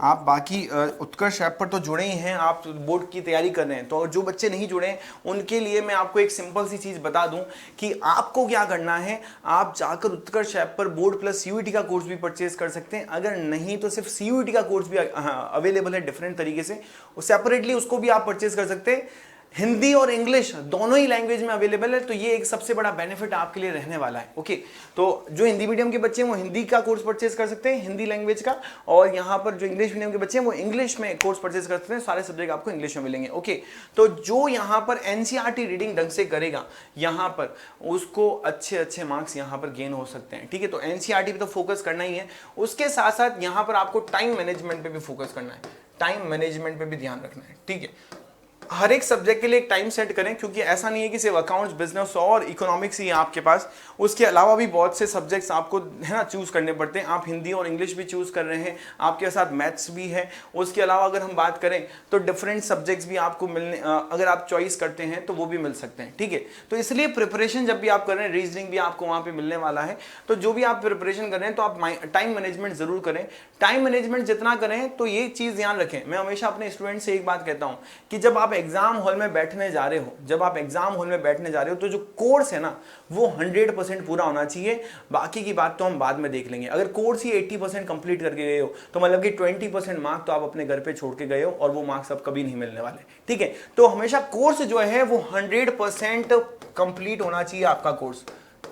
आप बाकी उत्कर्ष ऐप पर तो जुड़े ही हैं, आप बोर्ड की तैयारी कर रहे हैं, तो जो बच्चे नहीं जुड़े हैं उनके लिए मैं आपको एक सिंपल सी चीज बता दूं कि आपको क्या करना है। आप जाकर उत्कर्ष ऐप पर बोर्ड प्लस सीयूईटी का कोर्स भी परचेज कर सकते हैं, अगर नहीं तो सिर्फ सीयूईटी का कोर्स भी अवेलेबल है डिफरेंट तरीके से, सेपरेटली उसको भी आप परचेज कर सकते हैं। हिंदी और इंग्लिश दोनों ही लैंग्वेज में अवेलेबल है, तो ये एक सबसे बड़ा बेनिफिट आपके लिए रहने वाला है। ओके, तो जो हिंदी मीडियम के बच्चे हैं वो हिंदी का कोर्स परचेज कर सकते हैं, हिंदी लैंग्वेज का, और यहाँ पर जो इंग्लिश मीडियम के बच्चे हैं वो इंग्लिश में कोर्स परचेज कर सकते हैं, सारे सब्जेक्ट आपको इंग्लिश में मिलेंगे। ओके, तो जो यहाँ पर एनसीईआरटी रीडिंग ढंग से करेगा यहाँ पर, उसको अच्छे अच्छे मार्क्स यहाँ पर गेन हो सकते हैं। ठीक है, तो एनसीईआरटी पे तो फोकस करना ही है, उसके साथ साथ यहाँ पर आपको टाइम मैनेजमेंट पे भी फोकस करना है, टाइम मैनेजमेंट पे भी ध्यान रखना है। ठीक है, हर एक सब्जेक्ट के लिए एक टाइम सेट करें, क्योंकि ऐसा नहीं है कि सिर्फ अकाउंट्स, बिजनेस और इकोनॉमिक्स ही है आपके पास, उसके अलावा भी बहुत से सब्जेक्ट्स आपको है ना चूज करने पड़ते हैं। आप हिंदी और इंग्लिश भी चूज कर रहे हैं, आपके साथ मैथ्स भी है, उसके अलावा अगर हम बात करें तो डिफरेंट सब्जेक्ट्स भी आपको मिलने, अगर आप चॉइस करते हैं तो वो भी मिल सकते हैं। ठीक है, तो इसलिए प्रिपरेशन जब भी आप कर रहे हैं, रीजनिंग भी आपको वहां पर मिलने वाला है, तो जो भी आप प्रिपरेशन कर रहे हैं तो आप टाइम मैनेजमेंट जरूर करें। टाइम मैनेजमेंट जितना करें तो ये चीज ध्यान रखें, मैं हमेशा अपने स्टूडेंट से एक बात कहता हूं कि जब आप एग्जाम हॉल में बैठने जा रहे हो, जब आप एग्जाम हॉल में बैठने जा रहे हो तो जो कोर्स है ना वो 100% पूरा होना चाहिए, बाकी की बात तो हम बाद में देख लेंगे। अगर कोर्स ही 80% कंप्लीट करके गए हो तो मतलब कि 20% मार्क्स तो आप अपने घर पे छोड़ के गए हो, और वो मार्क्स अब कभी नहीं मिलने वाले। ठीक है, तो हमेशा कोर्स जो है वो 100% कंप्लीट होना चाहिए आपका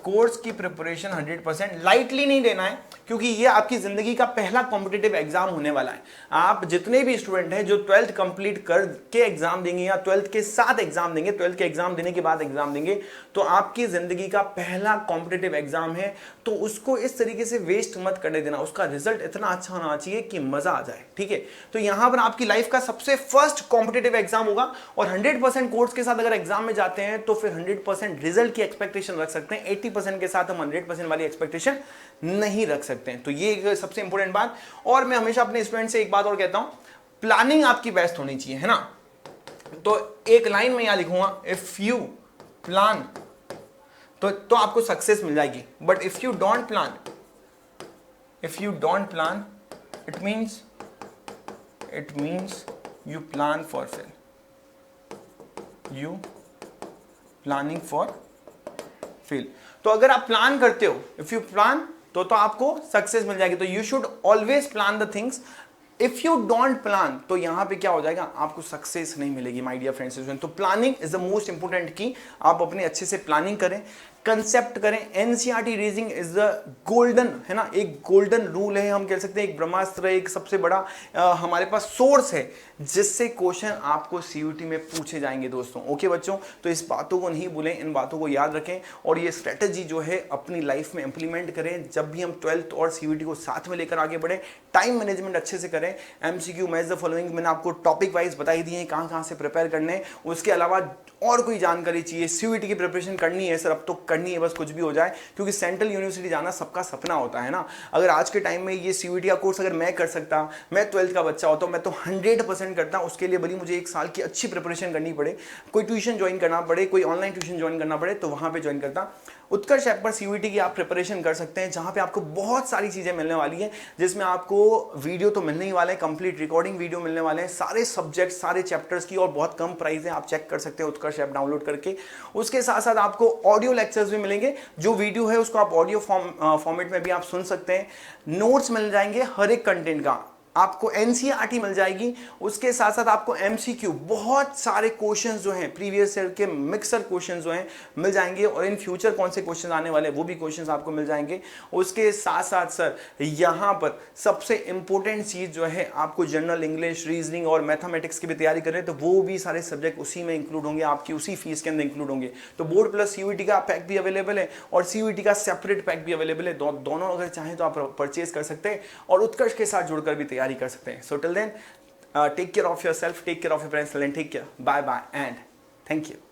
कोर्स की प्रिपरेशन 100% लाइटली नहीं लेना है, क्योंकि ये आपकी जिंदगी का पहला कॉम्पिटिटिव एग्जाम होने वाला है। आप जितने भी स्टूडेंट हैं जो 12th कंप्लीट करके एग्जाम देंगे या 12th के साथ एग्जाम देंगे, 12th के एग्जाम देने के बाद एग्जाम देंगे, तो आपकी जिंदगी का पहला कॉम्पिटिटिव एग्जाम है, तो उसको इस तरीके से वेस्ट मत करने देना। उसका रिजल्ट इतना अच्छा होना चाहिए कि मजा आ जाए। ठीक है, तो यहां पर आपकी लाइफ का सबसे फर्स्ट कॉम्पिटिटिव एग्जाम होगा, और 100% कोर्स के साथ अगर एग्जाम में जाते हैं तो फिर 100% रिजल्ट की एक्सपेक्टेशन रख सकते हैं। 80% के साथ हम 100% वाली एक्सपेक्टेशन नहीं रख सकते हैं। तो ये एक सबसे इंपॉर्टेंट बात। और मैं हमेशा अपने स्टूडेंट से एक बात और कहता हूं, प्लानिंग आपकी बेस्ट होनी चाहिए, है ना। तो एक लाइन में यहां लिखूंगा, इफ यू प्लान तो आपको सक्सेस मिल जाएगी, but if you don't plan it means you plan for fail, you planning for fail. तो अगर आप प्लान करते हो, इफ यू प्लान तो आपको सक्सेस मिल जाएगी। तो you should always plan the things. If you don't plan तो यहां पे क्या हो जाएगा, आपको सक्सेस नहीं मिलेगी माय डियर फ्रेंड्स। तो planning is the most important की, आप अपने अच्छे से प्लानिंग करें, कंसेप्ट करें। NCERT reasoning is the golden, है ना, एक गोल्डन रूल है, हम कह सकते हैं एक ब्रह्मास्त्र, एक सबसे बड़ा हमारे पास सोर्स है जिससे क्वेश्चन आपको सीयूईटी में पूछे जाएंगे दोस्तों। ओके बच्चों, तो इस बातों को नहीं भूलें, इन बातों को याद रखें, और ये स्ट्रेटेजी जो है अपनी लाइफ में इंप्लीमेंट करें। जब भी हम 12th और सीयूईटी को साथ में लेकर आगे बढ़े, टाइम मैनेजमेंट अच्छे से करें। एमसीक्यू मैच द फॉलोइंग मैंने आपको टॉपिक वाइज बता ही दिए हैं, कहां से प्रिपेयर करने। उसके अलावा और कोई जानकारी चाहिए, सीयूईटी की प्रिपरेशन करनी है सर, अब तो करनी है, बस कुछ भी हो जाए, क्योंकि सेंट्रल यूनिवर्सिटी जाना सबका सपना होता है ना। अगर आज के टाइम में ये सीयूईटी का कोर्स अगर मैं कर सकता, मैं 12th का बच्चा होता, मैं तो 100% करता। उसके लिए भले मुझे 1 साल की अच्छी प्रिपरेशन करनी पड़े, कोई ट्यूशन ज्वाइन करना पड़े, कोई ऑनलाइन ट्यूशन ज्वाइन करना पड़े, तो वहां पे ज्वाइन करता। उत्कर्ष ऐप पर सीयूईटी की आप प्रिपरेशन कर सकते हैं, जहां पे आपको बहुत सारी चीजें मिलने वाली है, जिसमें आपको वीडियो तो मिलने ही वाले हैं, कंप्लीट रिकॉर्डिंग वीडियो मिलने वाले हैं, सारे सब्जेक्ट सारे चैप्टर्स की, और बहुत कम प्राइस है, आप चेक कर सकते हैं उत्कर्ष ऐप डाउनलोड करके। उसके साथ साथ आपको ऑडियो लेक्चर्स भी मिलेंगे, जो वीडियो है उसको आप ऑडियो फॉर्मेट में भी आप सुन सकते हैं। नोट्स मिल जाएंगे हर एक कंटेंट का, आपको एनसीईआरटी मिल जाएगी। उसके साथ साथ आपको एमसीक्यू, बहुत सारे क्वेश्चंस जो हैं प्रीवियस ईयर के मिक्सर क्वेश्चंस जो हैं मिल जाएंगे, और इन फ्यूचर कौन से क्वेश्चंस आने वाले वो भी क्वेश्चंस आपको मिल जाएंगे। उसके साथ साथ सर यहाँ पर सबसे इंपॉर्टेंट चीज जो है, आपको जनरल इंग्लिश, रीजनिंग और मैथमेटिक्स की भी तैयारी करें, तो वो भी सारे सब्जेक्ट उसी में इंक्लूड होंगे, आपकी उसी फीस के अंदर इंक्लूड होंगे। तो बोर्ड प्लस सीयूईटी का पैक भी अवेलेबल है, और सीयूईटी का सेपरेट पैक भी अवेलेबल है। दोनों अगर चाहें तो आप परचेज कर सकते हैं, और उत्कर्ष के साथ जुड़कर भी तैयारी कर सकते हैं। So till then, take care of yourself, take care of your parents, and take care. Bye bye and thank you.